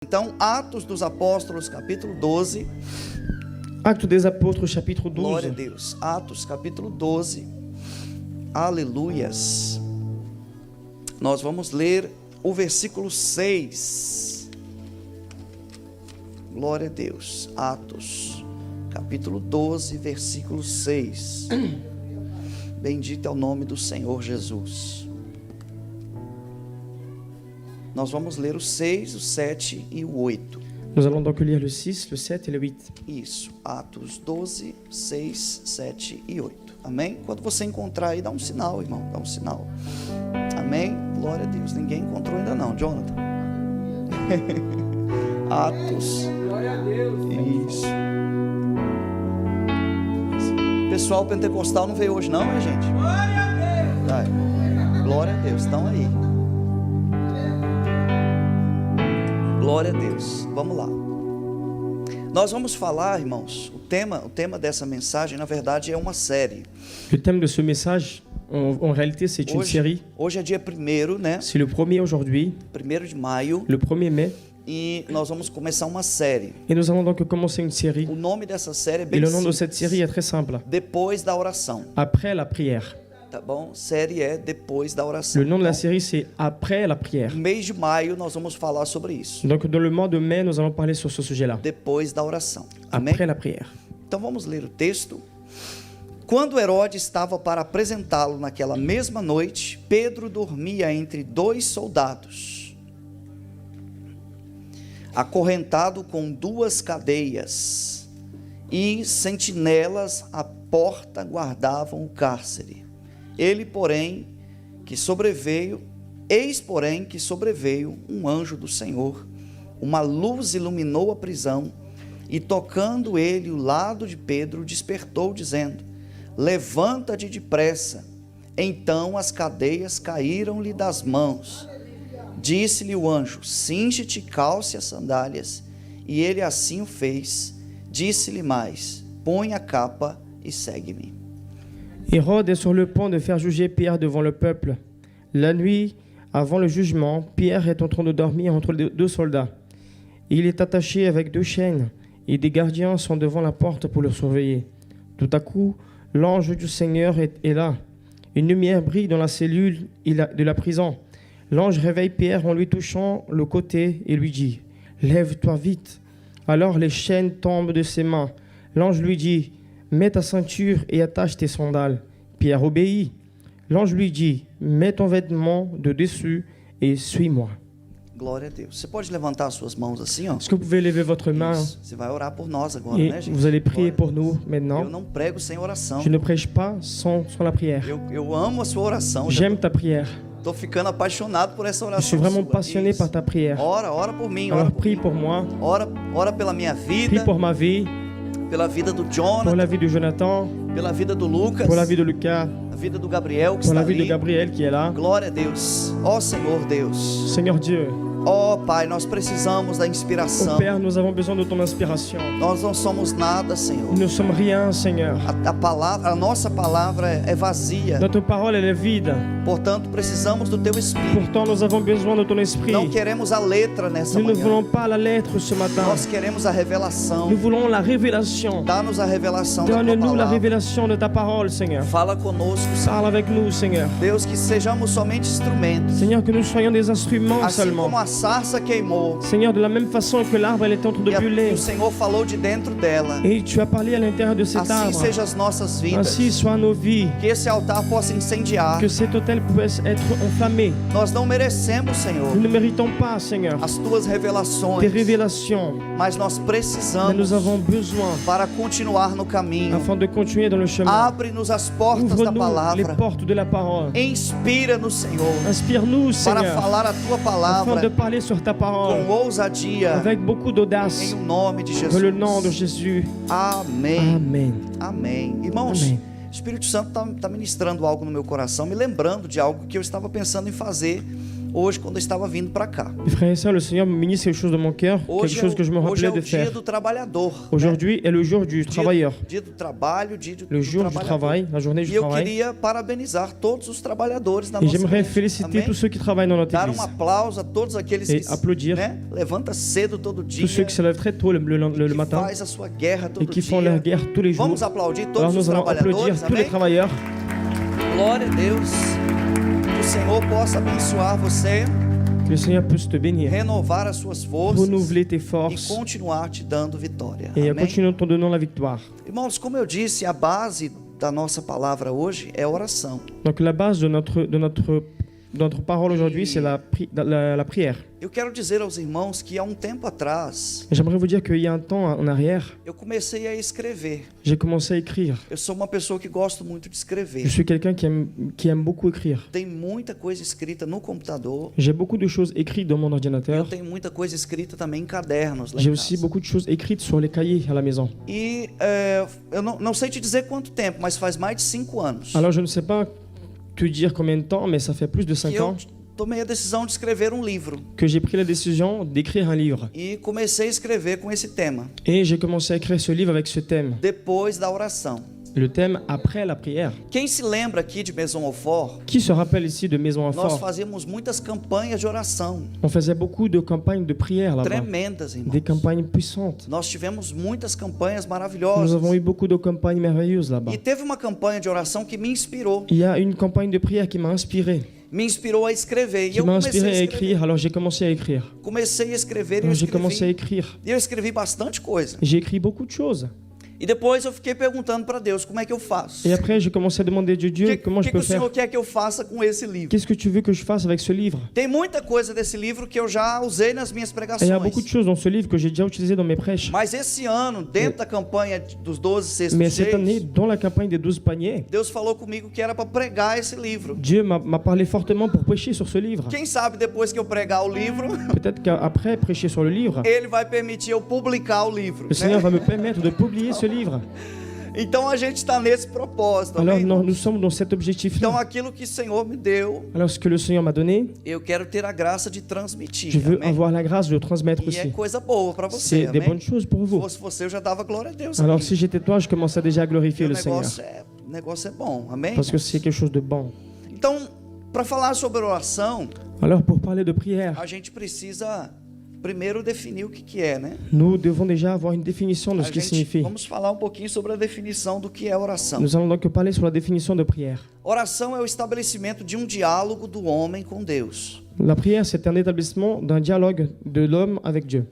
Então, Atos dos Apóstolos, capítulo 12. Actes des Apôtres, chapitre 12. Glória a Deus. Atos, capítulo 12. Aleluias. Nós vamos ler o versículo 6. Glória a Deus. Atos, capítulo 12, versículo 6. Bendito é o nome do Senhor Jesus. Nós vamos ler o 6, o 7 e o 8. Nous allons donc lire le 6, le 7 et le 8. Isso, Atos 12, 6, 7 e 8. Amém? Quando você encontrar aí, dá um sinal, irmão, dá um sinal. Amém? Glória a Deus. Ninguém encontrou ainda não, Jonathan. Atos. Glória a Deus. Isso. Pessoal pentecostal não veio hoje não, né, gente? Glória a Deus. Vai. Glória a Deus, estão aí. Glória a Deus. Vamos lá. Nós vamos falar, irmãos, o tema dessa mensagem, na verdade, é uma série. Le thème de ce message, en réalité, c'est une série. Hoje é dia 1º, né? C'est le 1er aujourd'hui, 1º de maio. le 1er mai. E nós vamos começar uma série. Et nous allons donc commencer une série. O nome dessa série é Et bem le nom de simples. cette série est très simple. Depois da oração. Après la prière. Tá bom? Série é Depois da oração. Le nom de la Então, série, c'est Après la prière. no mês de maio nós vamos falar sobre isso. Donc dans le mois de mai, nous allons parler sur ce sujet-là. Depois da oração. Amém? Après la prière. Então vamos ler o texto. Quando Herodes estava para apresentá-lo naquela mesma noite, Pedro dormia entre 2 soldados, acorrentado com 2 cadeias, e sentinelas à porta guardavam o cárcere. Eis, porém, que sobreveio um anjo do Senhor, uma luz iluminou a prisão, e tocando ele o lado de Pedro, despertou, dizendo: levanta-te depressa. Então as cadeias caíram-lhe das mãos. Disse-lhe o anjo: cinge-te e calce as sandálias. E ele assim o fez. Disse-lhe mais: põe a capa e segue-me. Hérode est sur le point de faire juger Pierre devant le peuple. La nuit, avant le jugement, Pierre est en train de dormir entre 2 soldats. Il est attaché avec 2 chaînes, et des gardiens sont devant la porte pour le surveiller. Tout à coup, l'ange du Seigneur est là. Une lumière brille dans la cellule de la prison. L'ange réveille Pierre en lui touchant le côté et lui dit: lève-toi vite. Alors les chaînes tombent de ses mains. L'ange lui dit: mets ta ceinture et attache tes sandales. Pierre obéit. L'ange lui dit: mets ton vêtement de dessus et suis-moi. Glória a Deus. Você pode levantar as suas mãos assim, ó. Est-ce que vous pouvez lever votre main Isso. Você vai orar por nós agora, et né, gente? vous allez prier Glória a pour Deus. nous maintenant? Eu não prego sem oração. Je ne prêche pas sans la prière. Eu amo a sua oração. J'aime ta prière. Tô ficando apaixonado por essa Je oração. suis vraiment sua. passionné Isso. par ta prière. Ora por mim, ora Alors por prie mim. pour moi, Ora pela minha prie vida, pour ma vie, pela vida do pour Jonathan, la vie de Jonathan, pela vida do Lucas, pour la vie de Lucas, a vida do Gabriel que pour está la vie de ali. Gabriel qui est là. Glória a Deus. Ó Senhor Deus. Seigneur Dieu, Ó Pai, nós precisamos da ô inspiração. Père, nous avons besoin de ton inspiration. Nós não somos nada, Senhor. Nous ne sommes rien, Seigneur. A nossa palavra é vazia. Notre parole, elle est vide. Portanto, precisamos do Teu Espírito. Pourtant, nous avons besoin de ton esprit. Não queremos a letra nessa Nous ne manhã. voulons pas la lettre ce matin. Nós queremos a revelação. Nous voulons la révélation. Dá-nos a revelação da Tua Donne-nous la palavra. révélation de ta parole, Seigneur. Fala conosco, Senhor. Parle avec nous, Seigneur. Deus, que sejamos somente instrumentos. Seigneur, que nous soyons des instruments Assim seulement. como a sarça queimou Seigneur, de la même façon que l'arbre, elle était en train de brûler. e o Senhor falou de dentro dela, Et tu as parlé à l'intérieur de cet assim arbre. sejam as nossas vidas. Ainsi soient nos vies. Que esse altar possa incendiar. Que cet autel puisse être enflammé. Nós não merecemos, Senhor, Nous ne méritons pas, Seigneur, as Tuas revelações, tes révélations. mas nós Mais precisamos nous avons besoin, para continuar no caminho. afin de continuer dans le chemin. Abre-nos as portas da Ouvre-nous les palavra. portes de la parole. Inspira-nos, Senhor, Inspire-nous, para Seigneur, falar a Tua afin de palavra parler sur ta parole com ousadia, avec beaucoup d'audace. em o nome de Dans le nom de Jesus. Jésus. Amém. Amen. Amém. Irmãos, Amém. o Espírito Santo está ministrando algo no meu coração, me lembrando de algo que eu estava pensando em fazer hoje quando eu estava vindo para cá. Mes frères et sœurs, le Seigneur me ministre quelque chose de mon cœur, quelque Hoje chose que je me hoje é rappelais o de dia faire. do trabalhador. Né? Aujourd'hui est le jour du travailleur, Dia do trabalho, dia do le jour du trabalhador. travail, la journée du E eu travail. queria parabenizar todos os trabalhadores da Et nossa j'aimerais igreja. féliciter Amém? tous ceux qui travaillent dans notre Dar église. aplauso a todos aqueles Et que applaudir né, levanta cedo todo dia, Tous ceux qui se lèvent très tôt le que matin faz a sua guerra todo et qui dia. font leur guerre tous les jours. Vamos aplaudir Alors todos os nous allons applaudir trabalhadores, tous les amém? travailleurs. Glória a Deus. Que o Senhor possa abençoar você, Que le Seigneur puisse te bénir, renovar as suas forças renouveler tes e forces continuar te dando vitória. et Amém? continuer en te donnant la victoire. Irmãos, como eu disse, a base da nossa palavra hoje é oração. Donc la base de notre parole aujourd'hui, c'est la prière. Eu quero dizer aos irmãos que há um tempo atrás J'aimerais vous dire qu'il y a un temps en arrière, eu comecei a escrever. j'ai commencé à écrire. Eu sou uma pessoa que gosto muito de escrever. Je suis quelqu'un qui aime beaucoup écrire. Tem muita coisa escrita no computador. J'ai beaucoup de choses écrites dans mon Eu ordinateur. tenho muita coisa escrita também em cadernos lá J'ai em aussi casa. beaucoup de choses écrites sur les cahiers à la maison. E eu não sei te dizer quanto tempo, mas faz mais de 5 anos Alors je ne sais pas te dire combien de temps, mais ça fait plus de que 5 eu ans tomei a decisão de escrever um livro. que j'ai pris la décision d'écrire un livre. E comecei a escrever com esse tema, Et j'ai commencé à écrire ce livre avec ce thème. depois da oração. Le thème après la prière. Quem se lembra aqui de Maison au Fort, Qui se rappelle ici de Maison nós Enfort? fazíamos muitas campanhas de oração, On faisait beaucoup de campagnes de prière là-bas. tremendas, irmãos. Des campagnes puissantes. Nós tivemos muitas campanhas Nous maravilhosas. avons eu beaucoup de campagnes merveilleuses là-bas. E teve uma campanha de oração que me inspirou. Il y a une campagne de prière qui m'a inspiré, Me inspirou a escrever. E qui eu m'a comecei inspiré a à escrever. écrire. Alors j'ai commencé à écrire. Comecei a escrever e eu Alors j'ai commencé à escrevi. écrire. E eu escrevi bastante coisa. J'ai écrit beaucoup de choses. E depois eu fiquei perguntando para Deus, como é que eu faço? Et après, j'ai commencé à demander à Dieu comment je que peux o Senhor faire. quer que eu faça com esse livro? Qu'est-ce que tu veux que je fasse avec ce livre? Tem muita coisa desse livro que eu já usei nas minhas Et il y pregações. a beaucoup de choses dans ce livre que j'ai déjà utilisé dans mes prêches. Mas esse ano, dentro da campanha dos 12 cestos Mais cette année, cheios, dans la campagne des 12 paniers, Deus falou comigo que era para pregar esse livro. Dieu m'a parlé fortement pour prêcher sur ce livre. Quem sabe depois que eu pregar o livro, Peut-être qu'après prêcher sur le livre, Ele vai permitir eu publicar o livro. le Seigneur Né? va me permettre de publier ce livre. Então a gente está nesse propósito. Alors amém? nous sommes dans cet Então objectif-là. aquilo que o Senhor me deu, Alors ce que le Seigneur m'a donné, eu quero ter a graça de transmitir. je veux amém? avoir la grâce de le transmettre E é aussi. coisa boa para você. C'est des amém? bonnes choses pour Se vous. fosse você, eu já dava glória a Deus. Alors aqui. si j'étais toi, je commençais déjà à glorifier o le Seigneur. negócio é bom, amém? Parce que c'est quelque chose de bon. Então, para falar sobre oração, Alors pour parler de prière, a gente precisa primeiro definir o que é, né? nous devons déjà avoir une définition de A ce que gente, signifie. vamos falar um pouquinho sobre a definição do que é oração. Nous allons donc parler sur la définition de prière. Oração é o estabelecimento de um diálogo do homem com Deus. La prière, c'est un établissement d'un dialogue de l'homme avec Dieu.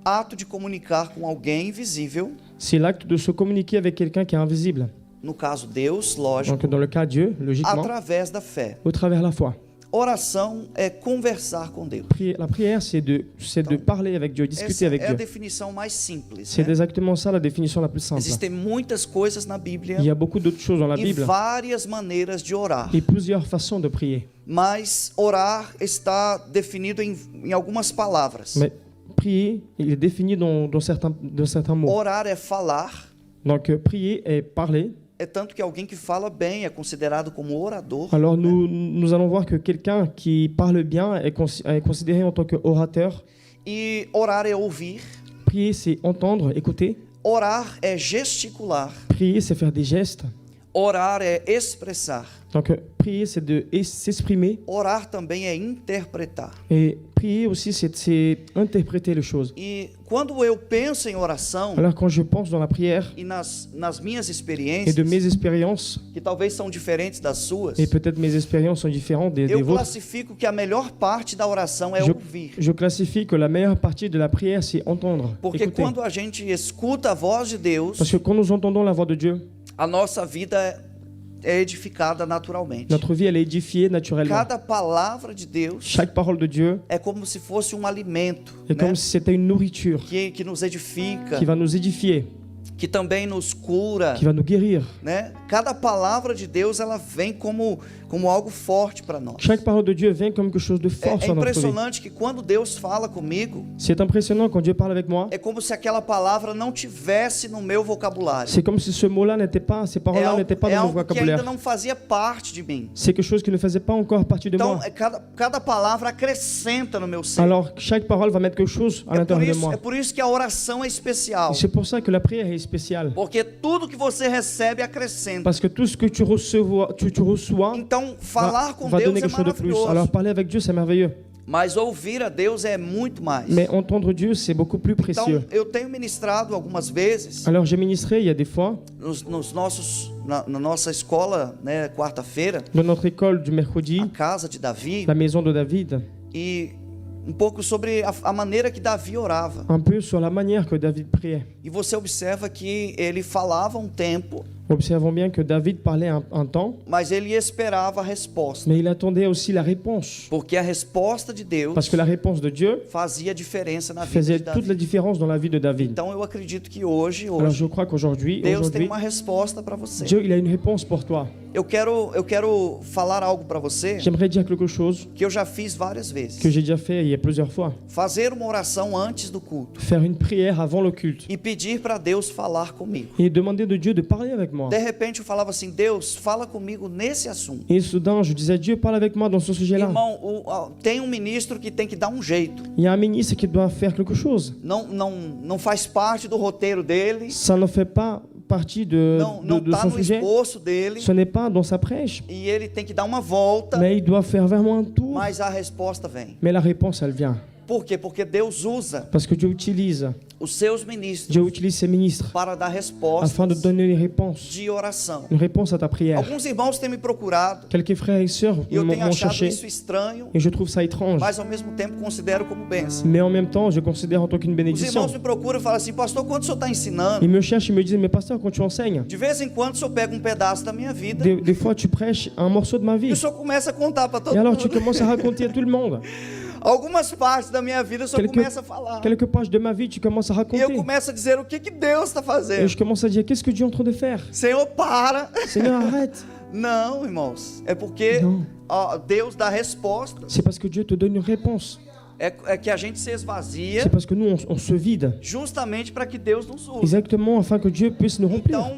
Ato de comunicar com alguém invisível, C'est l'acte de se communiquer avec quelqu'un qui est invisible. no caso Deus, lógico, Donc dans le cas Dieu, logiquement, através da fé. au travers la foi. Oração é conversar com Deus. La prière, c'est de parler avec Dieu, discuter Essa avec é a Dieu. definição mais simples. C'est Né? exactement ça la définition la plus simple. Existem muitas coisas na Bíblia Il y a beaucoup d'autres choses dans la e Bible várias maneiras de orar. et plusieurs façons de prier. Mas orar está definido em algumas palavras. Mais prier, il est défini dans certains mots. Orar é falar, Donc prier est parler. é tanto que alguém que fala bem é considerado como orador. Alors nous allons voir que quelqu'un qui parle bien est considéré en tant qu'orateur. E orar é ouvir. Prier, c'est entendre, écouter. Orar é gesticular. Prier, c'est faire des gestes. Orar é expressar. Donc prier, c'est de s'exprimer. Orar também é interpretar. Et prier aussi, c'est interpréter les choses. E quando eu penso em oração, Alors quand je pense dans la prière e nas minhas et experiências, de mes expériences, que talvez são diferentes das suas, et peut-être mes expériences sont différentes des eu vôtres, classifico que a melhor parte da oração é ouvir. je classifie que la meilleure partie de la prière, c'est entendre, Porque écouter. quando a gente escuta a voz de Deus, Parce que quand nous entendons la voix de Dieu, a nossa vida é edificada naturalmente. notre vie, elle est édifiée naturellement. Cada palavra de Deus Chaque parole de Dieu é como se fosse um alimento, est né? comme si c'était une nourriture que nos edifica. qui va nous édifier. que também nos cura, qui va nous guérir. né? Cada palavra de Deus, ela vem como algo forte para nós. Chaque parole de Dieu vient comme quelque chose de fort É sur notre vie. impressionante que quando Deus fala comigo, C'est impressionnant quand Dieu parle avec moi. é como se aquela palavra não tivesse no meu vocabulário. C'est comme si ce mot-là n'était pas, ces É paroles-là algo, n'étaient pas é dans mon algo que ainda vocabulaire. não fazia parte de mim. C'est quelque chose qui ne faisait pas encore partie de Então, moi. cada palavra acrescenta no meu ser. Alors, chaque parole va mettre quelque chose à l'intérieur de moi. É por isso que a oração é especial. Et c'est pour ça que la prière est spéciale. Porque tudo que você recebe acrescenta. Parce que tout ce que tu reçois Então, falar com va Deus donner é quelque chose de plus. maravilhoso. Alors, parler avec Dieu, c'est merveilleux. Mas ouvir a Deus é muito mais. Mais entendre Dieu, c'est beaucoup plus précieux. Então, eu tenho ministrado algumas vezes Alors, j'ai ministré il y a des fois, na nossa escola, né, quarta-feira, dans notre école du mercredi, a casa de Davi, la maison de David, e um pouco sobre a maneira que Davi orava. un peu sur la manière que David priait. E você observa que ele falava um tempo, Observons bien que David parlait un temps, mas ele esperava a resposta. mais il attendait aussi la réponse. Porque a resposta de Deus Parce que la réponse de Dieu fazia diferença na vida faisait de toute la Davi. différence dans la vie de David. Então eu acredito que hoje Alors je crois qu'aujourd'hui, Deus tem uma resposta para você. Dieu il a une réponse pour toi. Eu quero falar algo para você J'aimerais dire quelque chose que eu já fiz várias vezes. que j'ai déjà fait il y a plusieurs fois. Fazer uma oração antes do culto Faire une prière avant le culte e pedir para Deus falar comigo. et demander de Dieu de parler avec moi. De repente eu falava assim: Deus, fala comigo nesse assunto. Et soudain, je disais, Dieu parle avec moi dans ce sujet-là. Irmão, tem um ministro que tem que dar um jeito. Il y a un ministre qui doit faire quelque chose. Não faz parte do roteiro dele. Ça ne fait pas partie de Não tá son no sujet. esboço dele. Ce n'est pas dans sa prêche. E ele tem que dar uma volta, Mais il doit faire vraiment un tour. mas a resposta vem. Mais la réponse, elle vient. Por quê? Porque Deus usa Parce que Dieu utilise os seus ministros Dieu utilise ses ministres para dar afin de respostas donner une réponse. de oração. Une réponse à ta prière. Alguns irmãos têm me procurado Quelques frères et sœurs e eu tenho m'ont achado cherché. isso estranho, Et je trouve ça étrange. mas ao mesmo tempo considero como bênção. Mais en même temps, je considère en tant qu'une Os bénédiction. irmãos me procuram e falam assim: pastor, quando o senhor está ensinando, Ils me cherchent, ils me disent, mais pasteur, quand tu enseignes, de vez em quando o senhor pega um pedaço da minha vida des fois tu prêches un morceau de ma e vie. o senhor começa a contar para todo Et alors tu mundo. commences à raconter à tout le monde. Algumas partes da minha vida o senhor começa a falar. Quelques pages de ma vie, tu commences à E eu raconter. começo a dizer o que Deus está Et fazendo. je commence à dire, qu'est-ce que Dieu est en train de faire? Senhor, para. Seigneur, arrête. Não, irmãos. É porque Não. Deus dá resposta. C'est parce que Dieu te donne une réponse. É que a gente se esvazia C'est parce que nous, on se vide. justamente para que Deus nos use. Exactement, afin que Dieu puisse nous remplir. Então,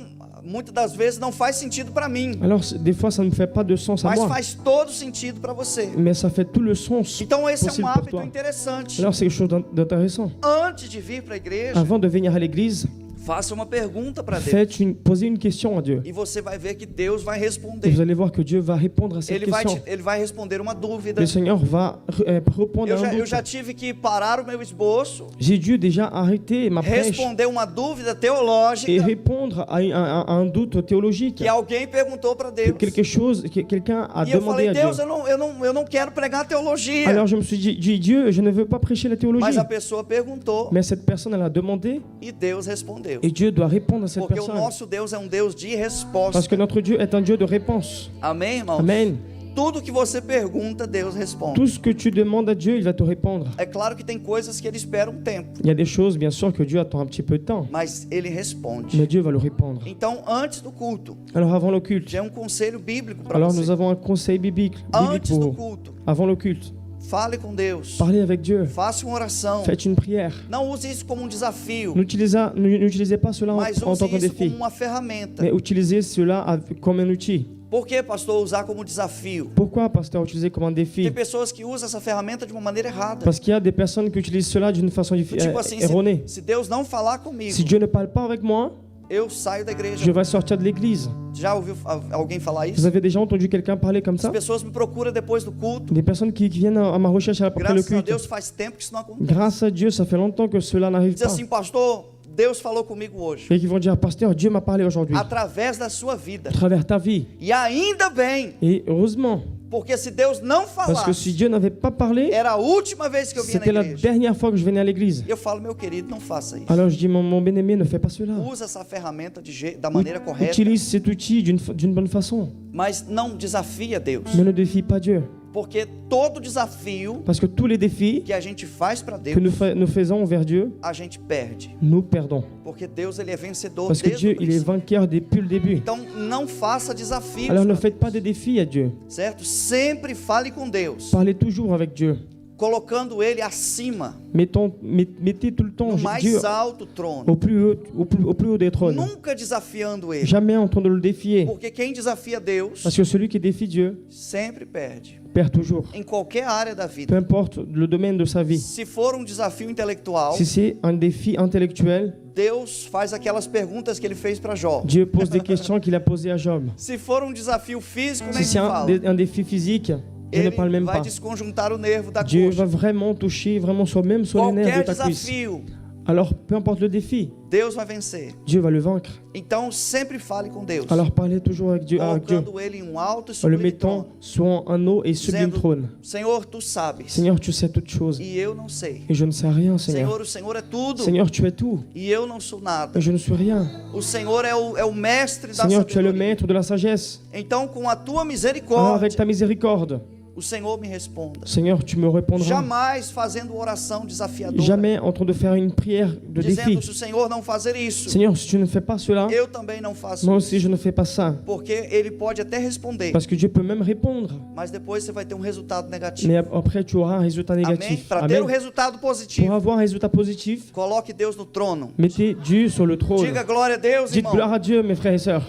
muitas das vezes não faz sentido para mim, Alors, des fois, ça ne fait pas de sens à mas moi. faz todo sentido para você. Mais ça fait tout le sens Então esse é possible um pour hábito toi. interessante. Alors, c'est quelque chose d'intéressant. Antes de vir para a igreja, Avant de venir à l'église, faça uma pergunta para Deus. posez une question à Dieu. E você vai ver que Deus vai Et responder. vous allez voir que Dieu va répondre à cette question. Ele vai responder uma dúvida. Le Seigneur va répondre à un Eu doute. já tive que parar o meu esboço, J'ai dû déjà arrêter ma prêche responder uma dúvida et teológica répondre à un doute théologique. que alguém perguntou para Que Deus. que quelqu'un a E eu demandé falei: à Deus, Dieu. eu não quero pregar teologia. Alors je me suis dit, Dieu, je ne veux pas prêcher la théologie. Mas a pessoa perguntou Mais cette personne, elle a demandé e Deus respondeu. et Dieu doit répondre à cette Porque o personne. nosso Deus é um Deus de Parce resposta. que notre Dieu est un Dieu de réponse. Amém, irmãos? Amen. Tudo que você pergunta, Deus responde. Tout ce que tu demandes à Dieu, il va te répondre. É claro que tem coisas que ele espera um tempo, Il y a des choses, bien sûr, que Dieu attend un petit peu de temps. mas ele responde. Mais Dieu va le répondre. Então, antes do culto, Alors avant le culte, já é um conselho bíblico para alors você. nous avons un conseil biblique Antes pour do vous. culto, Avant le culte, fale com Deus. parlez avec Dieu. Faça uma oração. Faites une prière. Não use isso como um desafio, N'utilisez pas cela mas en use tant que isso défi, como uma ferramenta. mais utilisez cela comme un outil. Por que, pastor, usar como desafio? Pourquoi, pasteur, utiliser comme un défi? Tem pessoas que usam essa ferramenta de uma maneira errada. Parce qu'il y a des personnes qui utilisent cela d'une façon Tipo assim, erronée. se Deus não falar comigo, Si Dieu ne parle pas avec moi, eu saio da igreja. je vais sortir de l'église. Já ouviu alguém falar Vous isso? avez déjà entendu quelqu'un parler comme As ça? pessoas me procuram depois do culto. Des personnes qui viennent à ma recherche après le Graças a culte. Deus faz tempo que isso não acontece. Grâce à Dieu, ça fait longtemps que cela n'arrive Diz pas. assim, pastor, Deus falou comigo hoje, Et qui vont dire, pasteur, Dieu m'a parlé aujourd'hui, à através da sua vida. travers ta vie. E ainda bem, Et heureusement, porque se Deus não parce que si falasse, Dieu n'avait pas parlé, era a última vez que eu vinha c'était na la igreja. dernière fois que je venais à l'église. E eu falo, meu querido, não faça isso. Alors je dis, mon bien-aimé, ne fais pas cela. Usa essa ferramenta da maneira correta, Utilise cet outil d'une bonne façon, mas não desafia Deus. mais ne défie pas Dieu. Porque todo desafio Parce que tous les défis que a gente faz para que Deus, nous faisons envers Dieu, a gente perde. nous perdons. Porque Deus ele é vencedor Parce que desde Dieu, o il est princípio. vainqueur depuis le début. Então não faça desafios, Alors ne pra faites pas Deus, de défis à Dieu. certo? Sempre fale com Deus, Parlez toujours avec Dieu. colocando Ele acima, Mettez tout le temps no mais Dieu alto trono. au plus haut des trônes. Nunca desafiando Ele, Jamais en train de le défier. porque quem desafia Deus Parce que celui qui défie Dieu sempre perde, perd toujours. em qualquer área da Peu vida. importe le domaine de sa vie. Se for um desafio intelectual, Si c'est un défi intellectuel, Deus faz aquelas perguntas que Ele fez para Jó. Dieu pose des questions qu'il a posées à Job. Se for um desafio físico, nem Si se c'est fala. un défi physique, je ne Ele parle même vai pas. desconjuntar o nervo da Dieu coxa. va vraiment toucher vraiment même sur les nerfs Qualquer de ta cuisse. desafio, Alors, peu importe le défi, Deus vai vencer. Dieu va le vaincre. Então sempre fale com Deus, Alors, parlez toujours avec Dieu, colocando Ele em um alto e en le sublime mettant trono, sur un haut et sublime dizendo: trône. Senhor, Tu sabes, Seigneur, tu sais toutes choses. e eu não sei. Et je ne sais rien, Seigneur. Senhor, o Senhor é tudo, Seigneur, tu es tout. e eu não sou nada. Et je ne suis rien. O Senhor é o mestre da Seigneur, tu es le sabedoria. maître de la sagesse. Então, com a Tua Alors, avec misericórdia, ta miséricorde, o Senhor me responda. Seigneur, tu me répondras. Jamais fazendo oração desafiadora, Jamais en train de faire une prière de défi. dizendo: se o Senhor não fazer isso, Seigneur, si tu ne fais pas cela, eu também não faço moi isso. aussi je ne fais pas ça. Porque Ele pode até responder, Parce que Dieu peut même répondre. mas depois você vai ter um resultado negativo. Mais après, tu auras un résultat Amém? négatif. Para ter o Amen. resultado Pour positivo, avoir un résultat positif, coloque Deus no trono. mettez Dieu sur le trône. Diga glória a Deus, Dites gloire irmão. à Dieu, mes frères et sœurs.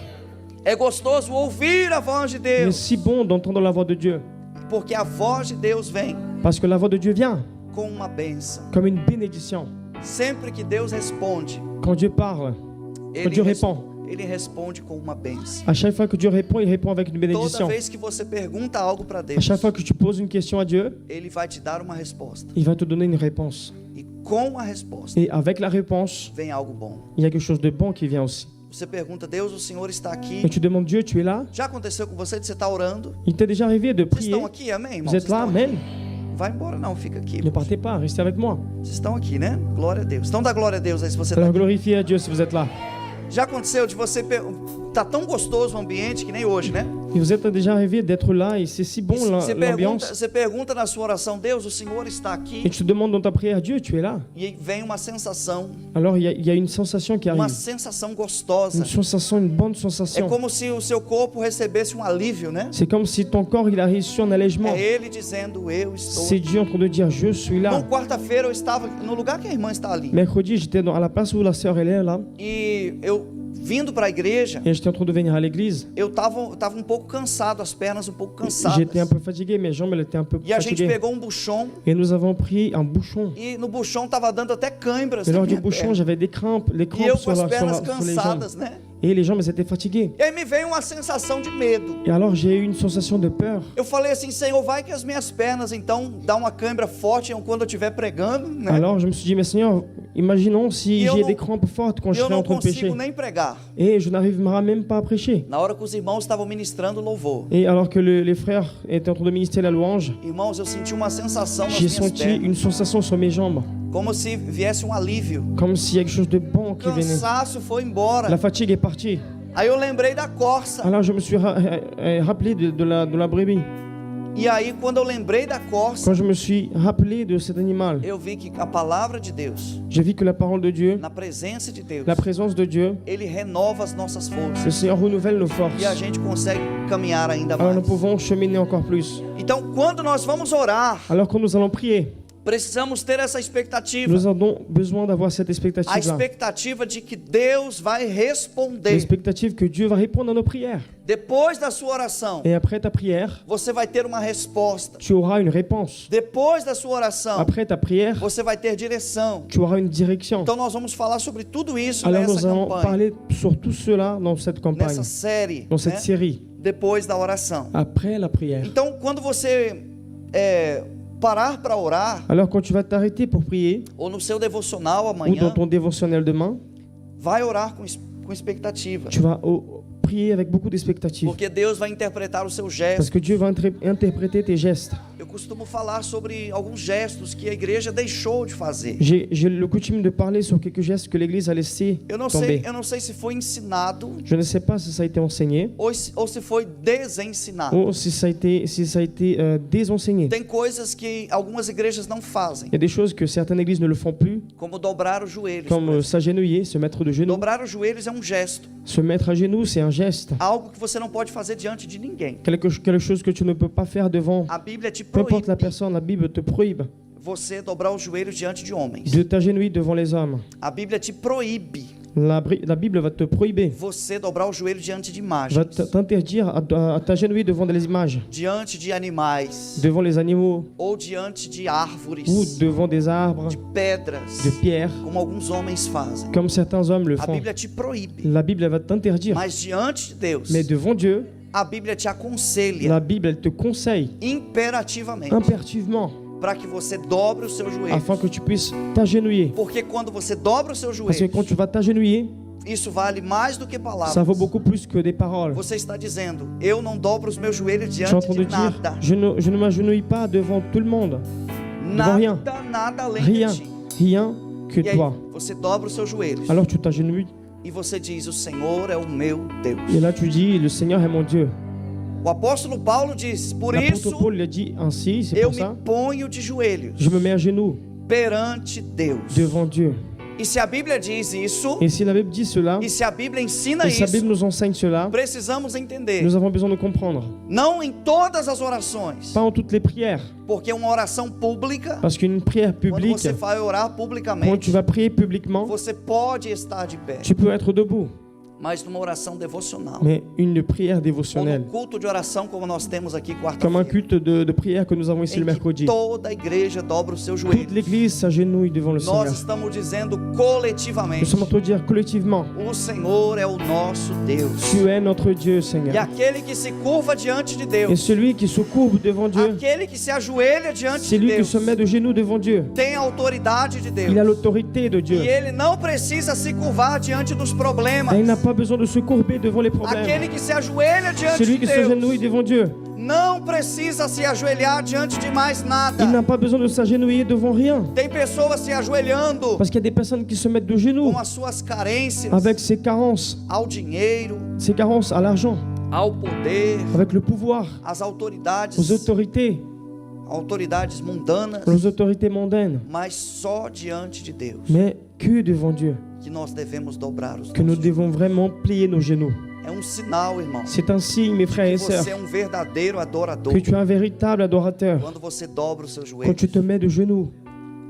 É gostoso ouvir a voz de Il est Deus, si bon d'entendre la voix de Dieu. porque a voz de Deus vem Parce que la voix de Dieu vient com uma bênção. comme une bénédiction. Sempre que Deus responde, Quand Dieu parle, quand Dieu répond, Ele responde com uma bênção. à chaque fois que Dieu répond, il répond avec une Toda bénédiction. vez que você pergunta algo para À Deus, chaque fois que tu poses une question à Dieu, Ele vai te dar uma resposta. il va te donner une réponse. E com a resposta Et avec la réponse, vem algo bom. il y a quelque chose de bon qui vient aussi. Você pergunta: Deus, o Senhor está aqui. Et tu demandes Dieu, tu es là. Já aconteceu com você de você estar orando? Il t'est déjà arrivé de Vocês prier. estão aqui, amém, irmão? Vous êtes Vocês là, estão aqui? Amen. Vai embora não, fica aqui. Ne partez pas, restez avec moi. Vocês estão aqui, né? Glória a Deus. Então dá glória a Deus aí se você está Alors aqui. glorifiez à Dieu si vous êtes là. Já aconteceu de você... Tá tão gostoso o ambiente que nem hoje, né? Et vous êtes déjà arrivé d'être là et c'est si bon Você l'ambiance. pergunta na sua oração: Deus, o Senhor está Et aqui. tu te demandes dans ta prière, Dieu, tu es là. E aí vem uma sensação, Alors il y a une sensation qui uma arrive. sensação gostosa. Une sensation, une bonne É sensation. como se o seu corpo recebesse um alívio, né? C'est comme si ton corps il a reçu un allègement. É Ele dizendo: eu estou. C'est Dieu en train de dire, je suis Então, là. quarta-feira eu estava no lugar que a irmã está ali. Mercredi, j'étais à la place où la sœur elle est là. E eu vindo para a igreja, Et j'étais en train de venir à l'église. eu tava um pouco cansado, as pernas um pouco cansadas. J'étais un peu fatigué, mes jambes elles étaient un peu E a gente fatiguées. pegou um buchon Et nous avons pris un bouchon. e no buchon tava dando até câimbras. Et na lors du minha bouchon, perna. j'avais des crampes, les E eu crampes com sur, as sur pernas les jambes. cansadas, né? Et les jambes elles étaient fatiguées. E aí me veio uma sensação de medo. Et alors j'ai eu une sensation de peur. Eu falei assim: Senhor, vai que as minhas pernas então dá uma cãibra forte quando eu estiver pregando, né? Alors je me suis dit, mais Seigneur, imaginons si Et j'ai eu des não- crampes fortes quand E je eu serai en não train de pécher. consigo nem pregar. Et je n'arriverai même pas à prêcher. Na hora que os irmãos estavam ministrando louvor, Et alors que les frères étaient en train de ministrer la louange, irmãos, eu senti uma sensação nas j'ai minhas senti pernas, une sensation sur mes jambes. como se viesse um alívio. Comme s'il y a quelque chose de bon O qui venait. cansaço foi embora. La fatigue est partie. Aí eu lembrei da corça. Alors je me suis rappelé de la brebis. E aí quando eu lembrei da corça, Quand je me suis rappelé de cet animal, eu vi que a palavra de Deus, j'ai vu que la parole de Dieu, na presença de Deus, la présence de Dieu, Ele renova as nossas le forças Seigneur renouvelle nos e a forces. gente consegue caminhar ainda Alors nous mais. pouvons cheminer encore plus. Então, quando nós vamos orar, Alors quand nous allons prier, precisamos ter essa expectativa. nous avons besoin d'avoir cette A expectative-là. expectativa de que Deus vai responder. L'expectative que Dieu va répondre à nos prières. Depois da sua oração, Et après ta prière, você vai ter uma resposta. tu auras une réponse. Depois da sua oração, Après ta prière, você vai ter direção. tu auras une direction. Então nós vamos falar sobre tudo isso Alors nessa nous allons campanha, parler sur tout cela dans cette campagne, nessa série, dans cette né? série. Depois da oração. Après la prière. Então, quando você parar para orar, Alors quand tu vas t'arrêter pour prier, ou no seu devocional ou dans amanhã, ton dévotionnel demain, vai orar com expectativa. tu vas prier avec beaucoup d'expectative. Porque Deus vai interpretar o seu Parce gesto. que Dieu va interpréter tes gestes. Eu costumo falar sobre alguns gestos que a igreja deixou de fazer. J'ai le coutume de parler sur quelques gestes que l'Église a laissé Eu tomber. não sei se foi ensinado Je ne sais pas si ça a été enseigné ou se foi desensinado. ou si ça a été désenseigné. Tem coisas que algumas igrejas não fazem, Il y a des choses que certaines églises ne le font plus, como dobrar os joelhos. por comme exemplo. s'agenouiller, se mettre de genoux. Dobrar os joelhos é um gesto, Se mettre à genoux, c'est un geste. algo que você não pode fazer diante de ninguém. Quelque chose que tu ne peux pas faire devant, A Bíblia te peu importe la proíbe personne, la Bible te prohibe você dobrar os joelhos diante de homens. de t'agenouiller devant les hommes. A Bíblia te proíbe La Bible va te prohiber, você dobrar os joelhos diante de va imagens, t'interdire à t'agenouiller devant les images, diante de animais devant les animaux ou diante de árvores, ou devant des arbres, de pedras, de pierres, como alguns homens fazem. comme certains hommes le A font. Bíblia te proíbe, La Bible elle va t'interdire, mas diante de Deus, mais devant Dieu, a Bíblia te aconselha la Bible elle te conseille imperativamente impérativement para que você dobre os seus joelhos. afin que tu puisses t'agenouiller. Porque quando você dobra os seus Parce que joelhos, quand tu vas t'agenouiller, isso vale mais do que ça palavras. vaut beaucoup plus que des paroles. Você está dizendo, eu não dobro os meus joelhos Je suis en diante train de de dire, nada. je ne m'agenouille pas devant tout le monde, devant rien. Nada além Rien, de ti. rien que E aí, toi. você dobra os seus joelhos Alors tu t'agenouilles e você diz, o Senhor é o meu Deus. et là tu dis, le Seigneur est mon Dieu. O apóstolo Paulo diz, por L'apôtre isso Paul l'a dit ainsi, c'est eu pour me ça, ponho de joelhos je me mets à genoux perante Deus. devant Dieu. E se a Bíblia diz isso, Et si la Bible dit cela, e se a Bíblia ensina et si la Bible isso, nous enseigne cela, precisamos entender. nous avons besoin de comprendre. Não em todas as orações, Pas en toutes les prières, porque uma oração pública, parce qu'une prière quando publique, você vai orar quand publicamente, tu vas prier publiquement, você pode estar de pé, tu peux être debout. mas numa oração devocional, Mais une prière ou dévotionnelle, num culto de oração como nós temos aqui comme un quarta-feira, culte de prière que nous avons ici le em que mercredi. toda a igreja dobra os seus Toute joelhos. l'église s'agenouille devant le Nós Seigneur. estamos dizendo Nous coletivamente, sommes en train de dire collectivement, o Senhor é o nosso Deus. tu es notre Dieu, E Seigneur. aquele que se curva diante de Et Deus, celui qui se courbe devant Dieu, aquele que se ajoelha diante c'est de lui qui Deus, se met de genoux devant Dieu. tem a autoridade de Deus. Il a l'autorité de Dieu. E ele não precisa se curvar diante dos problemas. Et il n'a pas besoin de se courber devant les problèmes. Aquele que se ajoelha diante Celui de qui s'agenouille Deus devant Dieu, não precisa se ajoelhar diante de mais nada. il n'a pas besoin de s'agenouiller devant rien. Tem pessoas se ajoelhando Parce qu'il y a des personnes qui se mettent de genoux com as suas carências, avec ses carences ao dinheiro, à l'argent, ao poder, avec le pouvoir, às autoridades, aux autorités mundanas, aux autorités mondaines, mas só diante de Deus mais que devant Dieu, que nós devemos dobrar os que nous nossos. devons vraiment plier nos genoux. É sinal, irmão, C'est un signe, mes frères et que sœurs, você é verdadeiro adorador que tu es un véritable adorateur quando você dobra os seus quand joelhos. tu te mets de genoux.